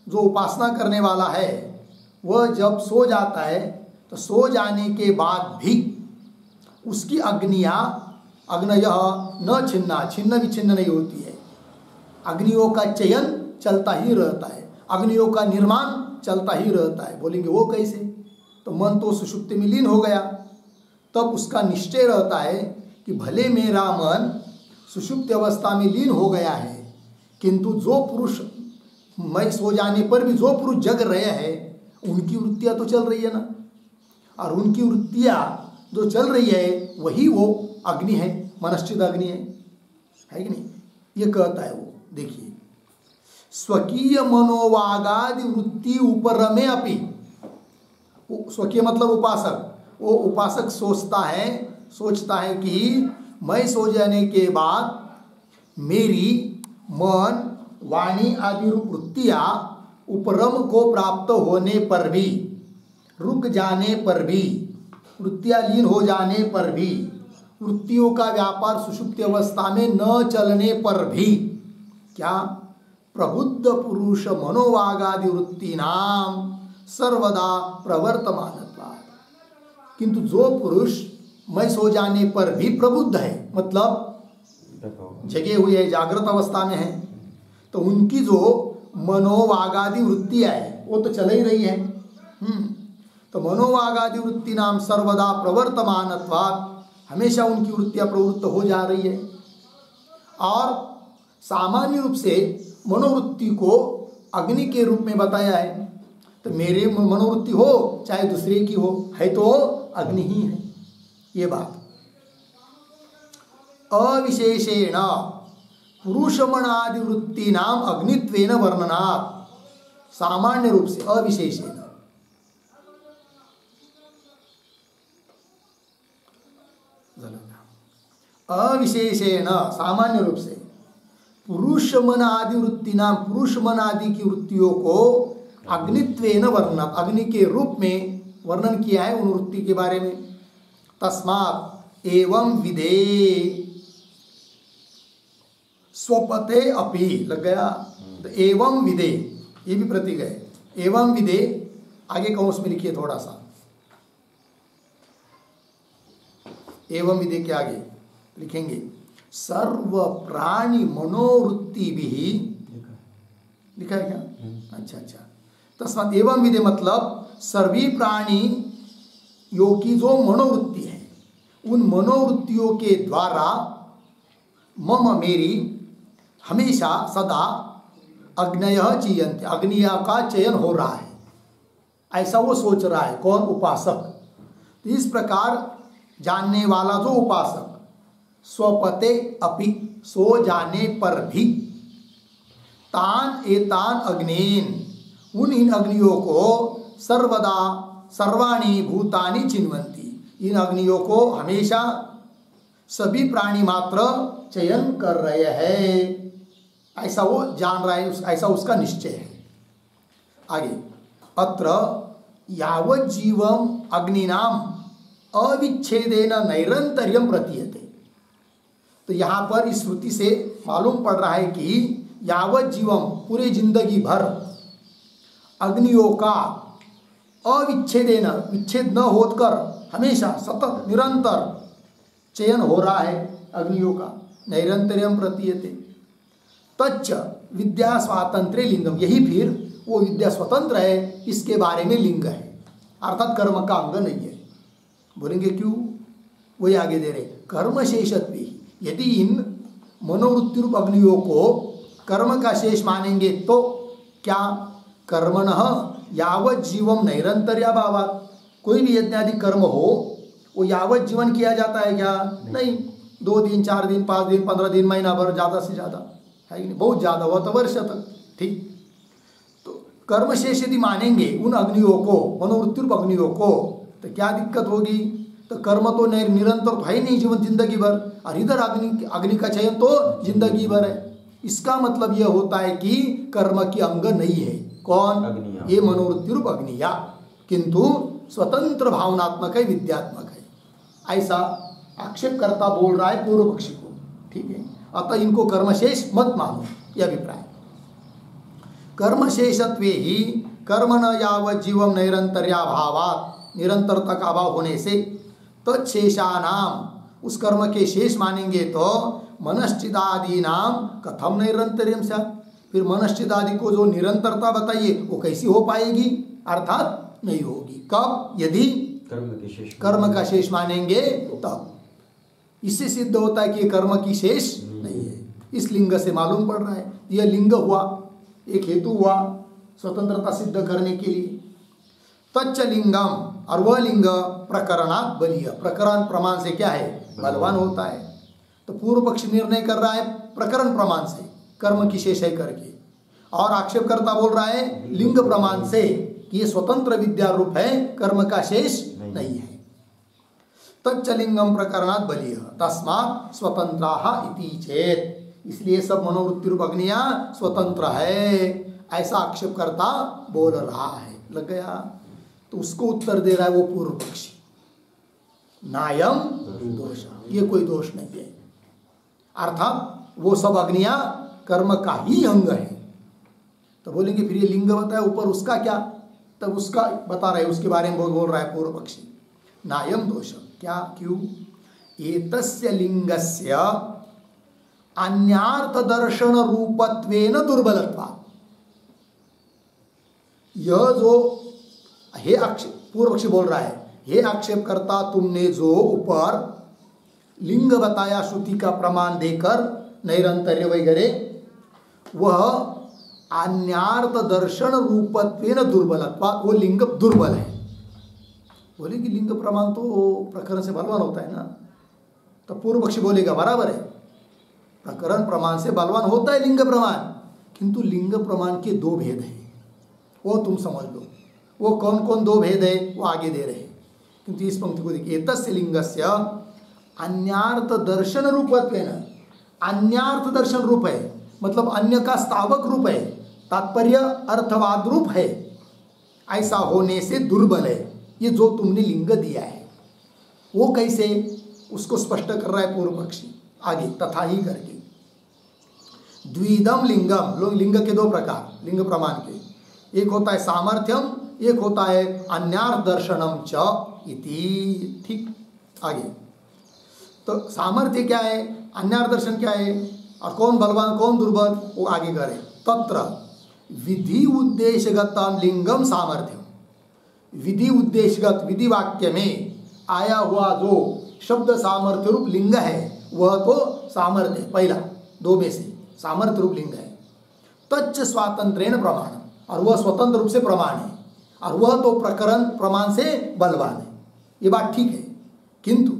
जो उपासना करने वाला है वह जब सो जाता है तो सो जाने के बाद भी उसकी अग्नियाँ, अग्नयः न छिन्ना, छिन्न विच्छिन्न नहीं होती है। अग्नियों का चयन चलता ही रहता है, अग्नियों का निर्माण चलता ही रहता है। बोलेंगे वो कैसे? तो मन तो सुषुप्ति में लीन हो गया, तब उसका निश्चय रहता है कि भले मेरा मन सुषुप्ति अवस्था में लीन हो गया है, किंतु जो पुरुष, मैं सो जाने पर भी जो पुरुष जग रहे हैं उनकी वृत्तियाँ तो चल रही है ना, और उनकी वृत्तियाँ जो चल रही है वही वो अग्नि है, मनश्चित अग्नि है कि नहीं? ये कहता है वो। देखिए, स्वकीय मनोवागादि वृत्ति उपरमे अपि, स्वकीय मतलब उपासक, वो उपासक सोचता है कि मैं सो जाने के बाद मेरी मन, वाणी आदि रूप वृत्तियाँ उपरम को प्राप्त होने पर भी, रुक जाने पर भी, वृत्तियाँ लीन हो जाने पर भी, वृत्तियों का व्यापार सुषुप्ति अवस्था में न चलने पर भी, क्या? प्रबुद्ध पुरुष मनोवागादि वृत्ति नाम सर्वदा प्रवर्तमानत्वात्, किंतु जो पुरुष मैं सो जाने पर भी प्रबुद्ध है, मतलब जगे हुए है, जागृत अवस्था में है, तो उनकी जो मनोवागादि वृत्तियाँ है वो तो चल ही रही है। तो मनोवागादि वृत्ति नाम सर्वदा प्रवर्तमानत्वात्, हमेशा उनकी वृत्तियाँ प्रवृत्त हो जा रही है। और सामान्य रूप से मनोवृत्ति को अग्नि के रूप में बताया है, तो मेरे मनोवृत्ति हो चाहे दूसरे की हो, है तो अग्नि ही है। ये बात अविशेषेण पुरुषमणादि वृत्ति नाम अग्नित्वेन वर्णनात्, सामान्य रूप से अविशेषेण, अविशेषेण सामान्य रूप से पुरुष मन आदि वृत्ति नाम, पुरुष मन आदि की वृत्तियों को अग्नित्वेन वर्णनात्, अग्नि के रूप में वर्णन किया है उन वृत्ति के बारे में। तस्मात् एवं विधे स्वपते अपि, लग गया। तो एवं विधे ये भी प्रतीक है। एवं विधे आगे कौंस में लिखिए थोड़ा सा, एवं विधे के आगे लिखेंगे सर्व प्राणी मनोवृत्ति भी, लिखा है क्या? अच्छा अच्छा। तस्मात् एवं विधे मतलब सभी प्राणी योग की जो मनोवृत्ति है, उन मनोवृत्तियों के द्वारा मम मेरी हमेशा सदा अग्नय चीयन्ते, अग्निया का चयन हो रहा है, ऐसा वो सोच रहा है। कौन? उपासक। तो इस प्रकार जानने वाला जो उपासक स्वपते अपि, सो जाने पर भी, तान एतान अग्नेन, उन इन अग्नियों को सर्वदा सर्वाणि भूतानि चिन्वन्ति, इन अग्नियों को हमेशा सभी प्राणी मात्र चयन कर रहे हैं, ऐसा वो जान रहा है, ऐसा उसका निश्चय है। आगे अत्र यावत् जीवम अग्निनाम अविच्छेदेन नैरंतर्यम प्रतीयते। तो यहाँ पर इस श्रुति से मालूम पड़ रहा है कि यावत् जीवम, पूरे जिंदगी भर अग्नियों का अविच्छेदेन, विच्छेद न होकर हमेशा सतत निरंतर चयन हो रहा है अग्नियों का, नैरंतर्यम प्रतीयते। तच्च विद्या स्वातंत्र्य लिंगम, यही फिर वो विद्या स्वतंत्र है, इसके बारे में लिंग है, अर्थात कर्म का अंग नहीं है। बोलेंगे क्यों? वही आगे दे रहे, कर्म शेषत्व, यदि इन मनोवृत्ति रूप अग्नियों को कर्म का शेष मानेंगे तो क्या? कर्मणः यावत् जीवम नैरंतर्याभावात्, कोई भी यज्ञादि कर्म हो वो यावत् जीवन किया जाता है क्या? नहीं। 2 दिन 4 दिन 5 दिन 15 दिन महीना भर, ज़्यादा से ज़्यादा है कि नहीं? बहुत ज़्यादा हुआ तो वर्ष तक, ठीक। तो कर्म शेष यदि मानेंगे उन अग्नियों को, मनोवृत्ति रूप अग्नियों को, तो क्या दिक्कत होगी? तो कर्म तो निरंतर तो है नहीं जीवन जिंदगी भर, और इधर अग्नि का चयन तो जिंदगी भर है। इसका मतलब यह होता है कि कर्म की अंग नहीं है। कौन? ये मनोवृत्ति रूप अग्निया, किंतु स्वतंत्र भावनात्मक है, विद्यात्मक है, ऐसा आक्षेपकर्ता बोल रहा है पूर्व पक्षी को, ठीक है। अतः इनको कर्मशेष मत मानो, यह अभिप्राय। कर्मशेषत्वे ही कर्म न यावत् जीवम नैरंतर्याभावात्, निरंतरता का अभाव होने से, तत्शेषानाम, उस कर्म के शेष मानेंगे तो मनश्चिदादि नाम कथम नैरंतर्यम से, फिर मनश्चिदादि को जो निरंतरता बताइए वो कैसी हो पाएगी? अर्थात नहीं होगी। कब? यदि कर्म का शेष मानेंगे तब। इससे सिद्ध होता है कि कर्म की शेष नहीं है। इस लिंग से मालूम पड़ रहा है, यह लिंग हुआ, एक हेतु हुआ स्वतंत्रता सिद्ध करने के लिए। तच्च लिंगम, और वह लिंग प्रकरणात् बलीय, प्रकरण प्रमाण से क्या है? बलवान होता है। तो पूर्व पक्ष निर्णय कर रहा है प्रकरण प्रमाण से, कर्म की शेष है करके, और आक्षेपकर्ता बोल रहा है लिंग प्रमाण से कि ये स्वतंत्र विद्या रूप है, कर्म का शेष नहीं है। तच्च लिंगम प्रकरणात् बलीय तस्मात् स्वतंत्राः इति चेत्, इसलिए सब मनोवृत्ति रूप अग्नियां स्वतंत्र है, ऐसा आक्षेपकर्ता बोल रहा है। लग गया? तो उसको उत्तर दे रहा है वो पूर्व पक्षी, नायम दोष, ये कोई दोष नहीं है, अर्थात वो सब अग्नियां कर्म का ही अंग है। तो बोलेंगे फिर ये लिंग बताया ऊपर, उसका क्या? तब उसका बता रहे, उसके बारे में बोल रहा है पूर्व पक्षी, नायम दोष, क्या? क्यों? एतस्य लिंगस्य अन्यार्थ दर्शन रूपत्वेन दुर्बलत्वात्, यह जो हे पूर्व पक्षी बोल रहा है, हे आक्षेपकर्ता, तुमने जो ऊपर लिंग बताया श्रुति का प्रमाण देकर नैरंतर्य वगैरह, वह अन्यार्थ दर्शन रूपत्वेन दुर्बलत्वात्, वो लिंग दुर्बल है। बोले कि लिंग प्रमाण तो प्रकरण से बलवान होता है ना, तो पूर्व पक्षी बोलेगा बराबर है, प्रकरण प्रमाण से बलवान होता है लिंग प्रमाण, किंतु लिंग प्रमाण के 2 भेद हैं, वो तुम समझ लो। वो कौन कौन 2 भेद है वो आगे दे रहे हैं, किंतु इस पंक्ति को देखिए, एतस्य लिंगस्य अन्यार्थ दर्शन रूपत्वेन, अन्यार्थ दर्शन रूप है, मतलब अन्य का स्थावक रूप है, तात्पर्य अर्थवाद रूप है, ऐसा होने से दुर्बल है। ये जो तुमने लिंग दिया है वो कैसे, उसको स्पष्ट कर रहा है पूर्व पक्षी आगे तथा ही करके। द्विदम लिंगम, लिंग के दो प्रकार लिंग प्रमाण के, एक होता है सामर्थ्यम, एक होता है अन्यार्थ दर्शनम च इति। ठीक, आगे तो सामर्थ्य क्या है, अन्यार्थ दर्शन क्या है, और कौन बलवान कौन दुर्बल वो आगे करे। तत्र विधि उद्देश्यगतम लिंगम सामर्थ्यम, विधि उद्देश्यगत विधि वाक्य में आया हुआ जो शब्द सामर्थ्य रूप लिंग है वह तो सामर्थ्य पहला दो में से सामर्थ्य रूप लिंग है। तच्च स्वातंत्रेण प्रमाण, और वह स्वतंत्र रूप से प्रमाण है, और वह तो प्रकरण प्रमाण से बलवान है, ये बात ठीक है। किंतु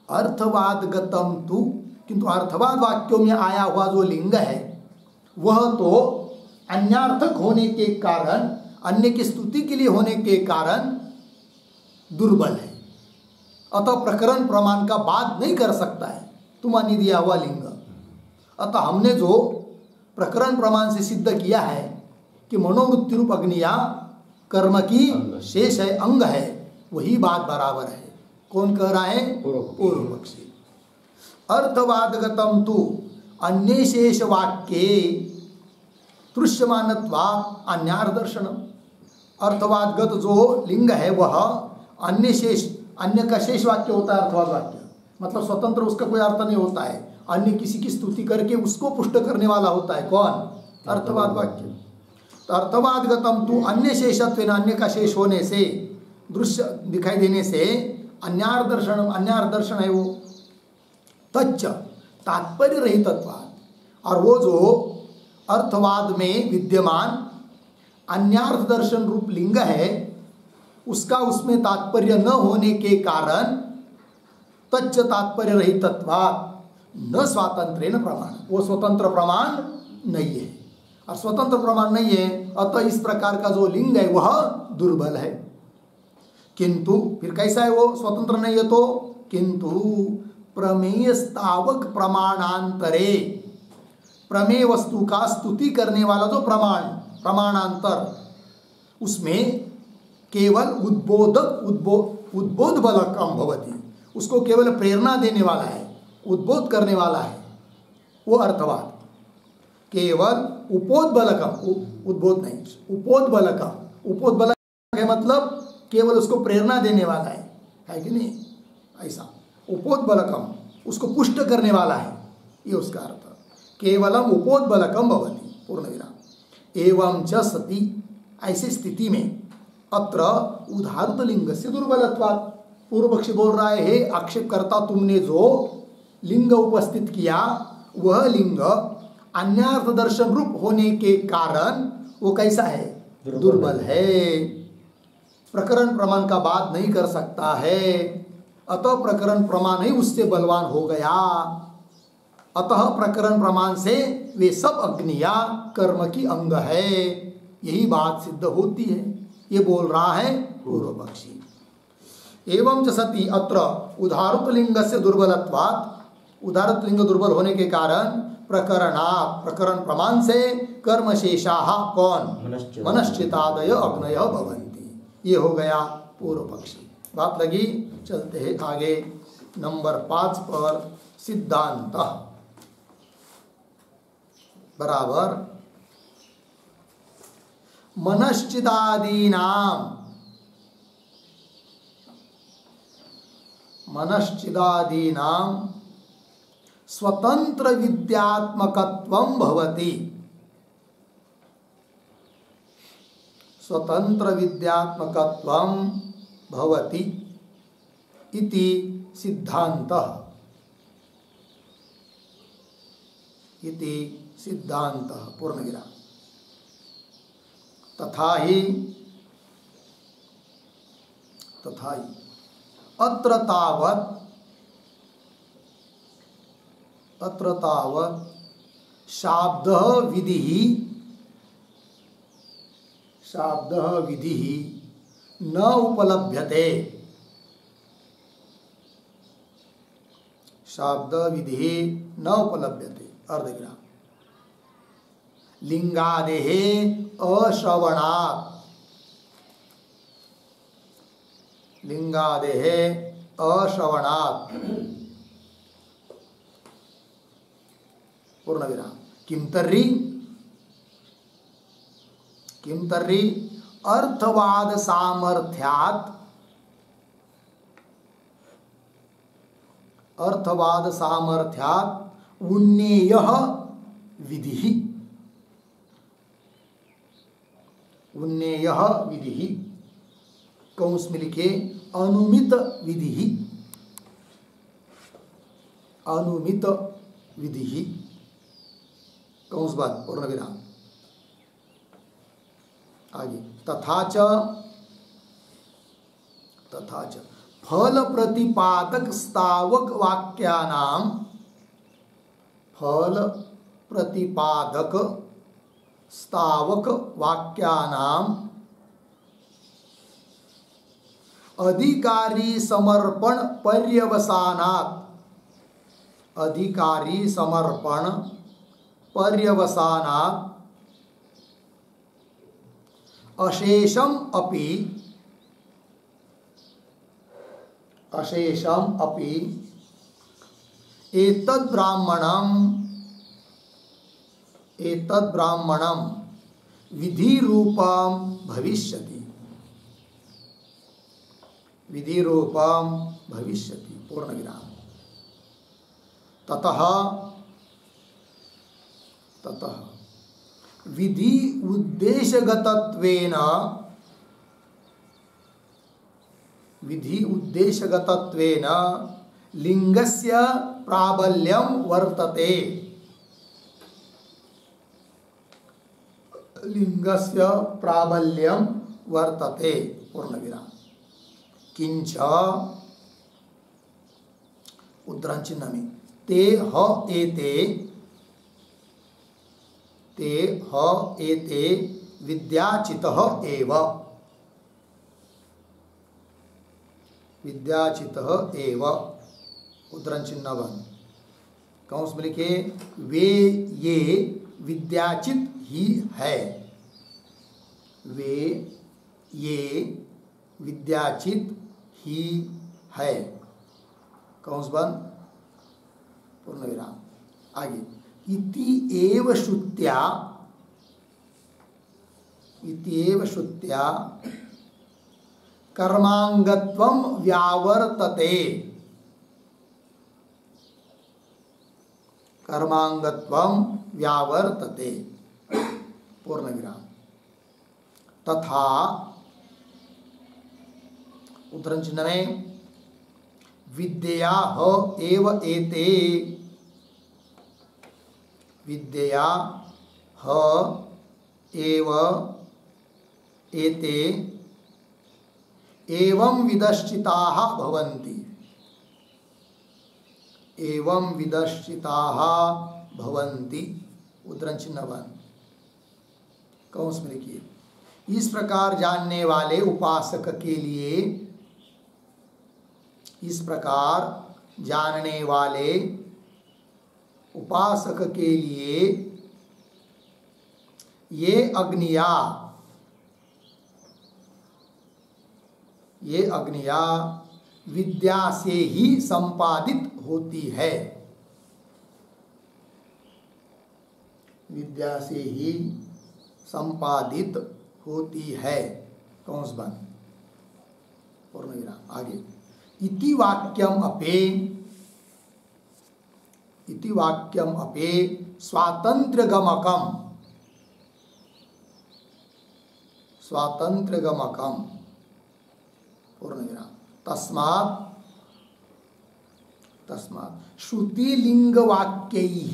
अर्थवादगतम तु, किंतु अर्थवाद वाक्यों में आया हुआ जो लिंग है वह तो अन्यार्थक होने के कारण, अन्य की स्तुति के लिए होने के कारण दुर्बल है, अतः प्रकरण प्रमाण का बात नहीं कर सकता है तुम्हारे दिया हुआ लिंग। अतः हमने जो प्रकरण प्रमाण से सिद्ध किया है कि मनोवृत्ति रूप अग्निया कर्म की शेष है, अंग है, वही बात बराबर है। कौन कह रहा है, पूर्व पक्षी। अर्थवादगतम तु अन्य शेष वाक्ये दृश्यमानत्वात् अन्यार्थ दर्शनम, अर्थवादगत जो लिंग है वह अन्य शेष, अन्य का शेष वाक्य होता है अर्थवाद वाक्य, मतलब स्वतंत्र उसका कोई अर्थ नहीं होता है, अन्य किसी की स्तुति करके उसको पुष्ट करने वाला होता है कौन, अर्थवाद वाक्य। तो अर्थवादगतम तु अन्य शेषत्व, अन्य का शेष होने से दृश्य दिखाई देने से अन्यार्थ दर्शन, अन्यार्थ दर्शन है वो। तच्च तात्पर्य रहितत्वात्, और वो जो अर्थवाद में विद्यमान अन्यार्थ दर्शन रूप लिंग है उसका उसमें तात्पर्य न होने के कारण तच्च तात्पर्य रहितत्वात् न स्वातंत्रेण प्रमाण, वो स्वतंत्र प्रमाण नहीं है, और स्वतंत्र प्रमाण नहीं है अतः इस प्रकार का जो लिंग है वह दुर्बल है। किंतु फिर कैसा है वो स्वतंत्र नहीं है तो, किंतु प्रमेय स्थावक प्रमाणांतरे, प्रमेय वस्तु का स्तुति करने वाला जो प्रमाण प्रमाणांतर उसमें केवल उद्बोधक उद्बोध बलकम भवति, उसको केवल प्रेरणा देने वाला है, उद्बोध करने वाला है वो अर्थवाद। केवल उपोध बलकम, उद्बोध नहीं, उपोध बलकम, उपोध बलक है मतलब केवल उसको प्रेरणा देने वाला है कि नहीं, ऐसा उपोध बलकम उसको पुष्ट करने वाला है, ये उसका अर्थ। केवलम उपोध बलकम भवति पूर्ण विराम। एवं च सति, ऐसी स्थिति में अत्र उदाहृत लिंग से दुर्बलत्वात्, पूर्व पक्षी बोल रहा है हे आक्षेपकर्ता तुमने जो लिंग उपस्थित किया वह लिंग अन्यार्थ दर्शन रूप होने के कारण वो कैसा है, दुर्बल है, प्रकरण प्रमाण का बात नहीं कर सकता है, अतः प्रकरण प्रमाण ही उससे बलवान हो गया, अतः प्रकरण प्रमाण से वे सब अग्निया कर्म की अंग है, यही बात सिद्ध होती है, ये बोल रहा है पूर्व पक्षी। एवं च सति अत्र उदाहृत लिंग से दुर्बलत्वात्, उदाहृत लिंग दुर्बल होने के कारण प्रकरणात्, प्रकरण प्रमाण से कर्मशेषाः कौन, मनश्चितादय अग्नय भवन्ति, ये हो गया पूर्व पक्षी। बात लगी, चलते हैं आगे नंबर 5 पर। सिद्धांत बराबर मनश्चिदादीनाम, मनश्चिदादीनाम स्वतंत्र विद्यात्मकत्वं भवति, स्वतंत्र विद्यात्मकत्वं भवति इति सिद्धान्तः, इति सिद्धान्तः पूर्णविराम। तथा ही अत्र तावत् शाब्दः विधिः न उपलभ्यते, शाब्द विधि न उपलभ्यते अर्धविराम। लिंगादेः अश्रवणात्, लिंगादेः अश्रवणात् पूर्ण विराम। किम तर्हि अर्थवाद सामर्थ्यात् उन्नेयः विधिः कंस में लिखे अनुमित विधि कंस बाद पूर्ण विराम। आगे तथा च फल प्रतिपादक स्थावक वाक्यानाम अधिकारी समर्पण पर्यवसानात् अशेषम अपि एतद् ब्राह्मणं विधि रूपं भविष्यति पूर्ण विराम। ततः विधि उद्देशगतत्वेन लिंगस्य प्राबल्यं वर्तते पूर्ण विराम। किंच उद्धरण चिन्ह में ते ह एते विद्याचितः एव उद्धरण चिन्ह बन कंस में लिखे वे ये विद्याचित ही है, वे ये विद्याचित ही है कंस बंद पूर्ण विराम। आगे इति एव श्रुत्या कर्मांगत्वं व्यावर्तते पूर्ण विराम। तथा उद्धरण चिन्ह में विद्या ह एव एते एवं विदश्चिताः भवन्ति उद्धरण चिन्ह बन कंस में लिखिए इस प्रकार जानने वाले उपासक के लिए, इस प्रकार जानने वाले उपासक के लिए ये अग्नियाँ विद्या से ही संपादित होती है, विद्या से ही संपादित होती है कंस बंद पूर्ण विराम। आगे इति वाक्यम अपे स्वातंत्र्यगमकम पूर्ण विराम। तस्मात् श्रुतिलिंगवाक्यैः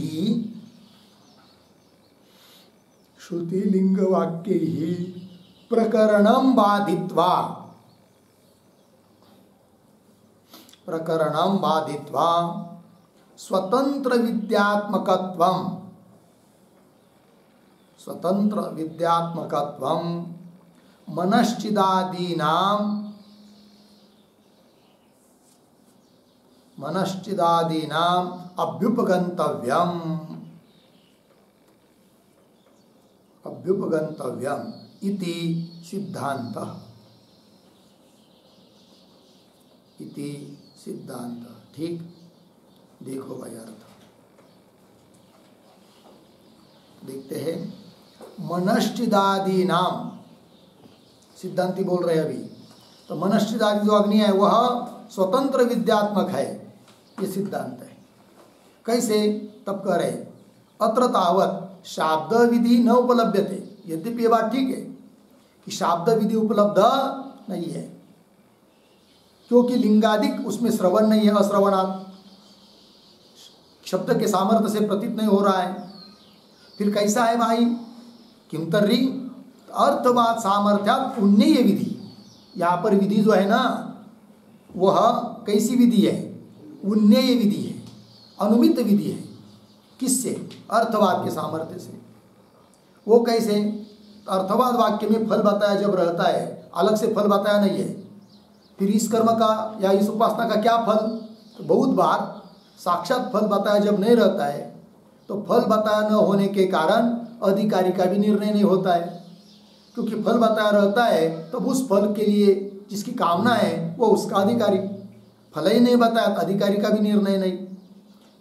प्रकरणं बाधित्वा स्वतंत्र विद्यात्मकत्वं मनश्चिदादीनाम् अभ्युपगन्तव्यम् इति सिद्धान्तः इति सिद्धांत। ठीक, देखो भाई अर्थ देखते हैं। मनश्चिदादि नाम सिद्धांति बोल रहे हैं अभी। तो मनश्चिदादि जो अग्नि है वह स्वतंत्र विद्यात्मक है, ये सिद्धांत है। कैसे? तब कह रहे अत्र तावत शाब्द विधि न उपलभ्यते। यद्यपि ये बात ठीक है कि शाब्द विधि उपलब्ध नहीं है, क्योंकि लिंगादिक उसमें श्रवण नहीं है, अश्रवणात् शब्द के सामर्थ्य से प्रतीत नहीं हो रहा है। फिर कैसा है भाई? किम तर्री अर्थवाद सामर्थ्यात् पुण्य विधि। यहाँ पर विधि जो है ना वह कैसी विधि है? उन्नेय विधि है, अनुमित विधि है। किससे? अर्थवाद के सामर्थ्य से। वो कैसे? अर्थवाद वाक्य में फल बताया जब रहता है, अलग से फल बताया नहीं है, फिर इस कर्म का या इस उपासना का क्या फल? तो बहुत बार साक्षात फल बताया जब नहीं रहता है तो फल बताया न होने के कारण अधिकारी का भी निर्णय नहीं होता है, क्योंकि फल बताया रहता है तब उस फल के लिए जिसकी कामना है वो उसका अधिकारी। फल ही नहीं बताया तो अधिकारी का भी निर्णय नहीं।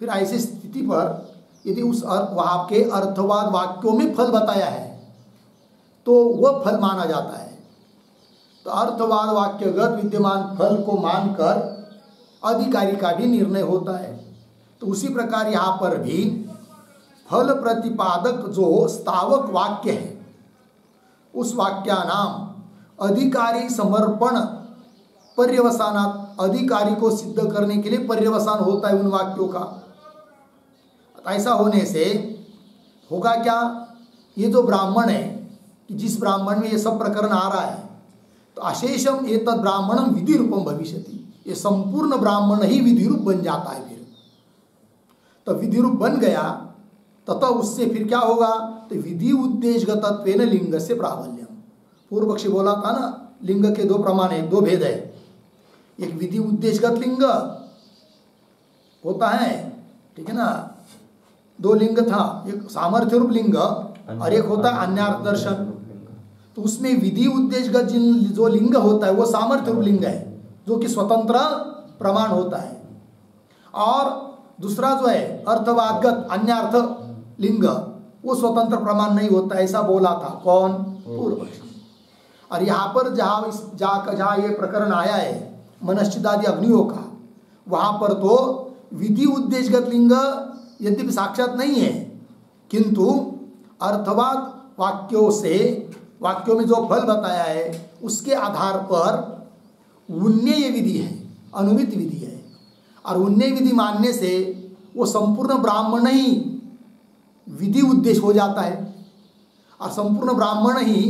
फिर ऐसी स्थिति पर यदि उस वहाँ के अर्थवाद वाक्यों में फल बताया है तो वह फल माना जाता है। तो अर्थवाद वाक्यगत विद्यमान फल को मानकर अधिकारी का भी निर्णय होता है। तो उसी प्रकार यहाँ पर भी फल प्रतिपादक जो स्थावक वाक्य है उस वाक्यानाम अधिकारी समर्पण पर्यवसानात्, अधिकारी को सिद्ध करने के लिए पर्यवसान होता है उन वाक्यों का। ऐसा होने से होगा क्या? ये जो ब्राह्मण है कि जिस ब्राह्मण में ये सब प्रकरण आ रहा है तो अशेषम एतद् ब्राह्मणम विधि रूपम भविष्यति। ये संपूर्ण ब्राह्मण ही विधि रूप बन जाता है। फिर तो विधि रूप बन गया तथा उससे फिर क्या होगा? तो विधि उद्देश्यगतत्वेन लिंग से प्राबल्यम। पूर्व पक्षी बोला था ना, लिंग के दो प्रमाण है, दो भेद है। एक विधि उद्देश्यगत लिंग होता है, ठीक है ना, दो लिंग था, एक सामर्थ्य रूप लिंग और एक होता है अन्यार्थ दर्शन। तो उसमें विधि उद्देश्यगत जो लिंग होता है वो सामर्थ्य रूप लिंग है जो कि स्वतंत्र प्रमाण होता है, और दूसरा जो है अर्थवादगत अन्यार्थ लिंग वो स्वतंत्र प्रमाण नहीं होता। ऐसा बोला था कौन? पूर्व पक्षी। और यहाँ पर जहाँ ये प्रकरण आया है मनश्चिदादि अग्नियों का, वहाँ पर तो विधि उद्देश्यगत लिंग यद्यपि साक्षात नहीं है, किंतु अर्थवाद वाक्यों में जो फल बताया है उसके आधार पर उन्नेय विधि है, अनुमित विधि है। और उन्नेय विधि मानने से वो संपूर्ण ब्राह्मण ही विधि उद्देश्य हो जाता है, और संपूर्ण ब्राह्मण ही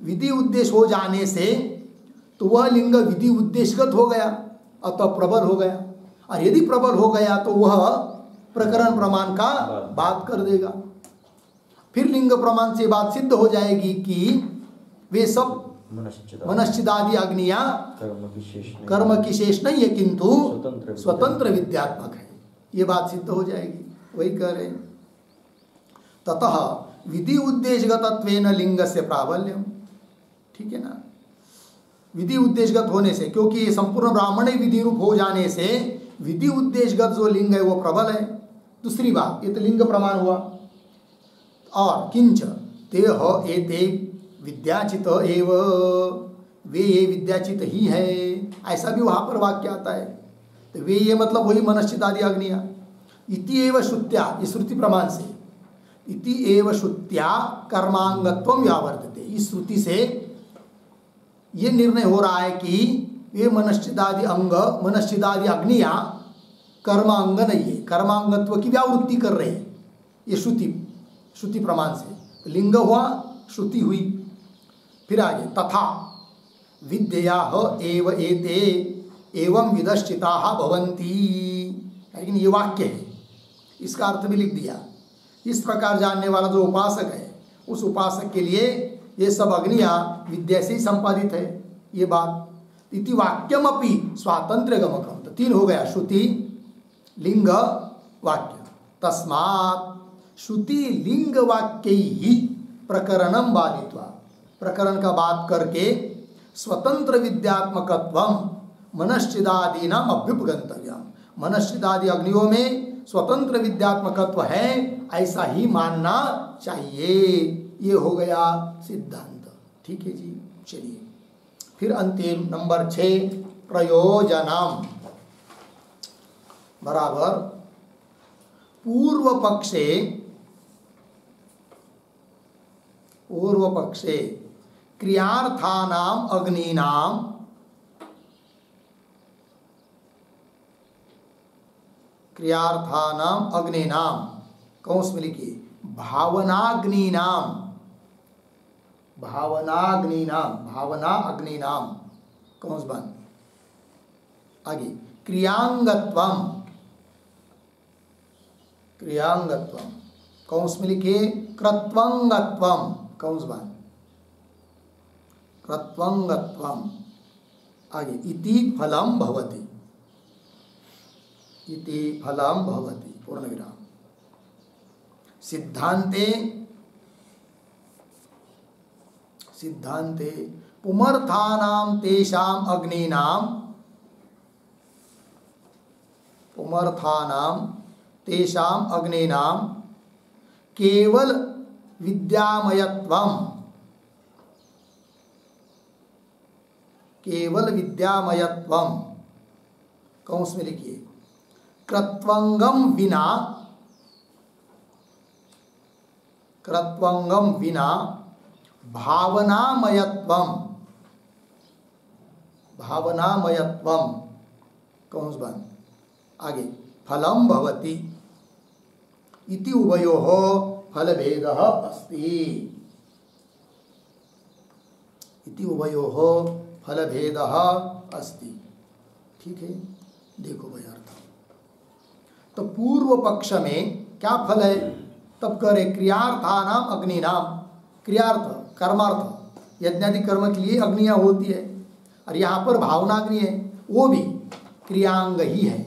विधि उद्देश्य हो जाने से तो वह लिंग विधि उद्देश्यगत हो गया, अतः प्रबल हो गया। और यदि प्रबल हो गया तो वह प्रकरण प्रमाण का बात कर देगा। फिर लिंग प्रमाण से बात सिद्ध हो जाएगी कि वे सब मनश्चिदादि अग्नियां कर्म की शेष नहीं है, किंतु स्वतंत्र विद्यात्मक है। ये बात सिद्ध हो जाएगी। वही कह रहे हैं ततः विधि उद्देश्यगतत्वेन लिंग से प्राबल्यम। ठीक है ना, विधि उद्देश्यगत होने से, क्योंकि ये संपूर्ण ब्राह्मण ही विधि रूप हो जाने से विधि उद्देश्यगत जो लिंग है वो प्रबल है। दूसरी बात, ये तो लिंग प्रमाण हुआ। और किंच ते ह एते विद्याचित एव, वे ये विद्याचित ही है, ऐसा भी वहाँ पर वाक्य आता है। तो वे ये मतलब वही मनश्चिदादि अग्नियां। इति एव श्रुत्या, इस श्रुति प्रमाण से, इति एव श्रुत्या कर्मांगत्वम व्यावर्तते। इस श्रुति से ये निर्णय हो रहा है कि ये मनश्चिदादि अंग, मनश्चिदादि अग्नियां कर्मांग नहीं है, कर्मांगत्व की व्यावृत्ति कर रहे हैं। ये श्रुति प्रमाण से लिंग हुआ, श्रुति हुई। फिर आगे तथा विद्या एव एते एवं विदश्चिता भवन्ति, लेकिन ये वाक्य है, इसका अर्थ भी लिख दिया। इस प्रकार जानने वाला जो उपासक है उस उपासक के लिए ये सब अग्नियां विद्या से ही संपादित है। ये बात इति वाक्यम अपि स्वातंत्र्य गमकम, तो तीन हो गया, श्रुति लिंग वाक्य। तस्मात् श्रुति लिंग वाक्य ही प्रकरणम बाधित्वा, प्रकरण का बात करके स्वतंत्र विद्यात्मकत्वम मनश्चिदादि नाम अभ्युपगंतव्यम, मनश्चिदादि अग्नियों में स्वतंत्र विद्यात्मकत्व है, ऐसा ही मानना चाहिए। ये हो गया सिद्धांत। ठीक है जी। चलिए फिर अंतिम नंबर 6 प्रयोजनम बराबर पूर्व पक्षे क्रियार्थानाम अग्नीनाम कौंस में लिखिए भावना अग्निनाम कौंस बंद, आगे क्रियांगत्वम कौंस में लिखिए कृत्वंगत्वम कौंस बंद, कृत्वंगत्वम, आगे इति फलम भवति पूर्ण विराम। सिद्धांते पुमर्थानाम तेषाम अग्नीनाम केवल विद्यामयत्वम कौंस में लिखिए कृत्वंगम विना भावनामयत्वम कौंस बंद, आगे फलम भवति इति उभयोः फलभेदः अस्ति। ठीक है, देखो भाई अर्थ। तो पूर्व पक्ष में क्या फल है? तब करे क्रियार्थानाम अग्निनाम, क्रियार्थ कर्मार्थ यज्ञादि कर्म के लिए अग्नियां होती है, और यहाँ पर भावनाग्नि है, वो भी क्रियांग ही है।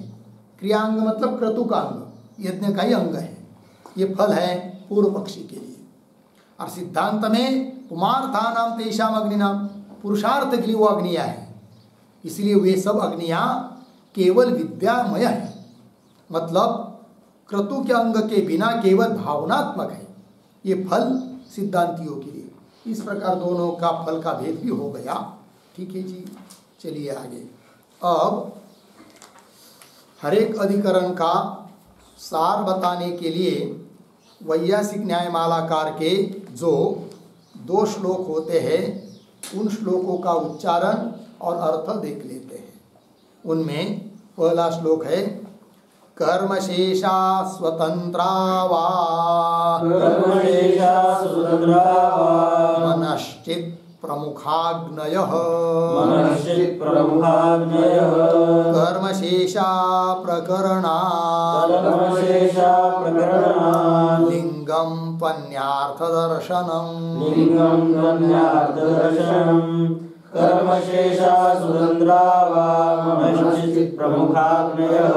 क्रियांग मतलब क्रतु का अंग, यज्ञ का ही अंग है। ये फल है पूर्व पक्षी के लिए। और सिद्धांत में पुमार्थानाम तेषाम अग्निनाम, पुरुषार्थ के लिए वो अग्नियां है, इसलिए वे सब अग्नियां केवल विद्यामय है, मतलब क्रतु के अंग के बिना केवल भावनात्मक है। ये फल सिद्धांतियों के लिए। इस प्रकार दोनों का फल का भेद भी हो गया। ठीक है जी। चलिए आगे। अब हर एक अधिकरण का सार बताने के लिए वैयासिक न्यायमालाकार के जो 2 श्लोक होते हैं, उन श्लोकों का उच्चारण और अर्थ देख लेते हैं। उनमें पहला श्लोक है कर्मशेषा स्वतंत्रा वा मनश्चित् प्रमुखाग्नयः कर्मशेषा प्रकरणात् लिंगं त्वन्यार्थदर्शनम् कर्मशेषा स्वतंत्रा वा मनश्चित् प्रमुखाग्नयः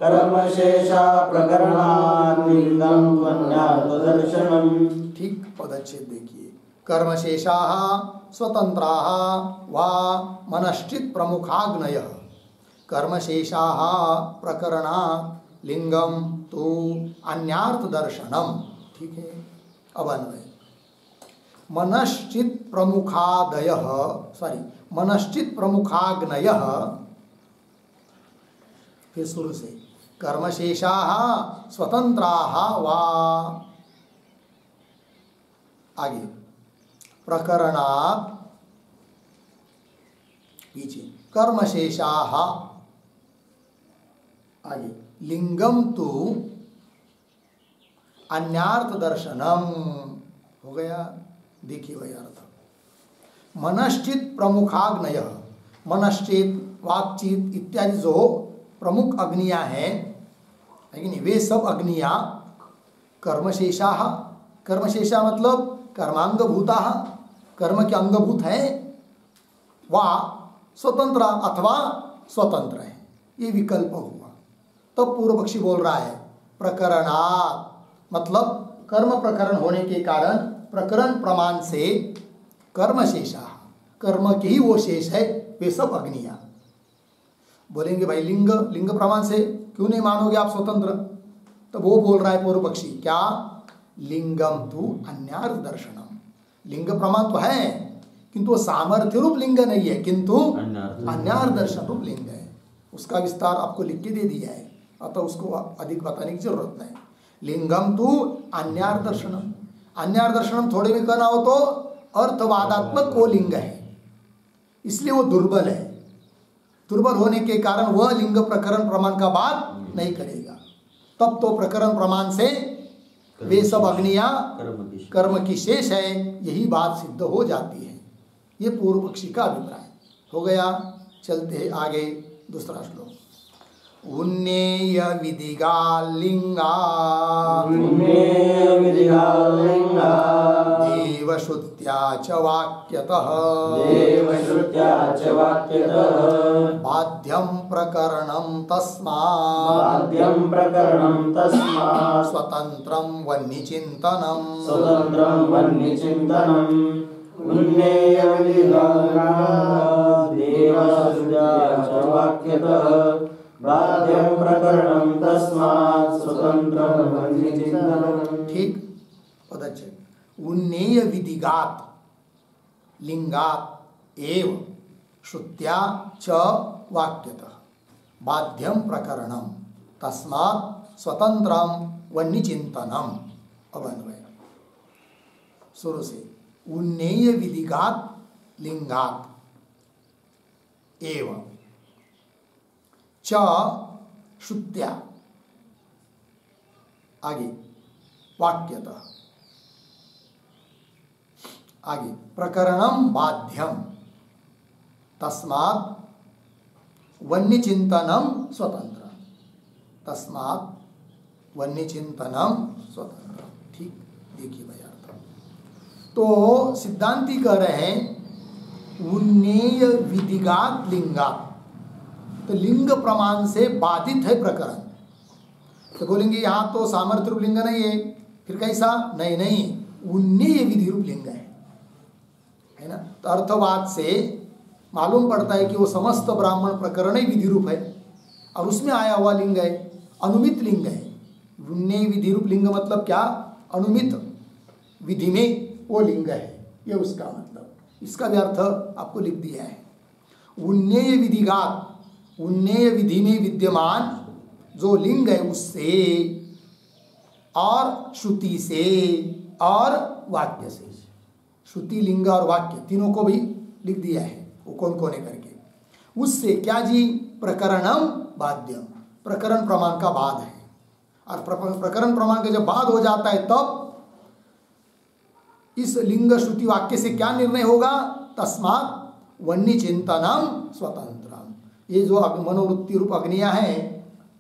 कर्मशेषा प्रकरणात् लिंगं त्वन्यार्थदर्शनम्। ठीक पदच्छेद देखिए। कर्मशेषाः स्वतंत्राः वा मनश्चित् प्रमुखाग्नयः कर्मशेषाः प्रकरणात् लिंगम तु अन्यार्थदर्शनम्। ठीक है। अब अन्वय मनश्चित् प्रमुखाग्नयः, फिर शुरू से कर्मशेषाः स्वतंत्राः वा, आगे प्रकरणात्, पीछे कर्मशेषाः, आगे लिंगम तु अन्यार्थदर्शनम्। हो गया। देखिए वही अर्थ। मनश्चित प्रमुखाग्नय, मनश्चित वाक्चित इत्यादि जो प्रमुख अग्नियां हैं, है कि नहीं, वे सब अग्नियां कर्मशेषा, कर्मशेषा मतलब कर्मांगभूता, कर्म के अंगभूत है, वा स्वतंत्र अथवा स्वतंत्र है। ये विकल्प हुआ। तो पूर्व पक्षी बोल रहा है प्रकरणात्, मतलब कर्म प्रकरण होने के कारण प्रकरण प्रमाण से कर्मशेषा, कर्म के ही वो शेष है, वे सब अग्नियां। बोलेंगे भाई लिंग लिंग प्रमाण से क्यों नहीं मानोगे आप स्वतंत्र? तो वो बोल रहा है पूर्व पक्षी, क्या? लिंगम तु अन्यार्थ दर्शनम, लिंग प्रमाण तो है किंतु वो सामर्थ्य रूप लिंग नहीं है, किंतु अन्यार्थ दर्शन रूप लिंग है। उसका विस्तार आपको लिख के दे दिया है, अतः उसको अधिक बताने की जरूरत नहीं। लिंगम तु अन्यार्थ दर्शनम, अन्यार्थ दर्शनम थोड़े में कहना हो तो अर्थवादात्मक वो लिंग है, इसलिए वो दुर्बल है। दुर्बल होने के कारण वह लिंग प्रकरण प्रमाण का बात नहीं करेगा। तब तो प्रकरण प्रमाण से वे सब अग्नियां कर्म की शेष है, यही बात सिद्ध हो जाती है। ये पूर्व पक्षी का अभिप्राय हो गया। चलते हैं आगे दूसरा श्लोक। उन्नेय विधिगा लिंगा देवश्रुत्या च वाक्यतः बाध्यं प्रकरणं तस्मात् स्वतन्त्रं वह्निचिन्तनं उन्नेय विधिगा देवश्रुत्या च वाक्यतः बाध्यं प्रकरणं तस्मात् स्वतंत्रं वह्निचिन्तनम्। ठीक, पदच्छेद। उन्नेय विधिगात लिंगात एव श्रुत्या च वाक्यतः बाध्यं प्रकरणं तस्मात् स्वतंत्रं वह्निचिन्तनम्। अब अन्वय शुरू से। उन्नेय विधिगात लिंगात एव च श्रुत्या, आगे वाक्यतः, आगे प्रकरणम बाध्यम तस्मात् वह्निचिन्तनम स्वतंत्र, तस्मात् वह्निचिन्तनम स्वतंत्र। ठीक, देखिए भाई अर्थ। तो सिद्धांती कह रहे हैं उन्नेय विधिगात लिंगात, तो लिंग प्रमाण से बाधित है प्रकरण। तो बोलेंगे यहाँ तो सामर्थ्य रूप लिंग नहीं है, फिर कैसा? नहीं नहीं, उन्नेय विधि रूप लिंग है ना। तो अर्थवाद से मालूम पड़ता है कि वो समस्त ब्राह्मण प्रकरण ही विधि रूप है और उसमें आया हुआ लिंग है, अनुमित लिंग है। उन्नेय विधि रूप लिंग मतलब क्या? अनुमित विधि में वो लिंग है, ये उसका मतलब। इसका भी अर्थ आपको लिख दिया है। उन्नेय विधिगात, उन्नेय विधि में विद्यमान जो लिंग है उससे और श्रुति से और वाक्य से, श्रुति लिंग और वाक्य तीनों को भी लिख दिया है, वो कौन कौन है करके। उससे क्या जी? प्रकरणम बाध्यम, प्रकरण प्रमाण का बाद है। और प्रकरण प्रमाण का जब बाद हो जाता है तब इस लिंग श्रुति वाक्य से क्या निर्णय होगा? तस्मात् वह्निचिन्तनम स्वतंत्रम। ये जो मनोवृत्ति रूप अग्नियां हैं,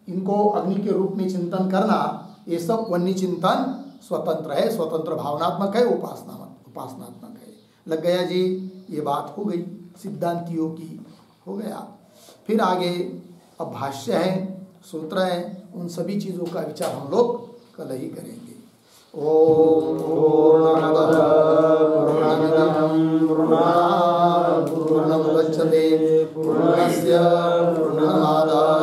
इनको अग्नि के रूप में चिंतन करना, ये सब वह्निचिंतन स्वतंत्र है, स्वतंत्र भावनात्मक है, उपासनात्मक है। लग गया जी? ये बात हो गई सिद्धांतियों की, हो गया। फिर आगे अब भाष्य है, सूत्र है, उन सभी चीज़ों का विचार हम लोग कल ही करेंगे। ओम पूर्णमदः पूर्णमिदं पूर्णात् पूर्णमुदच्यते पूर्णस्य पूर्णमादाय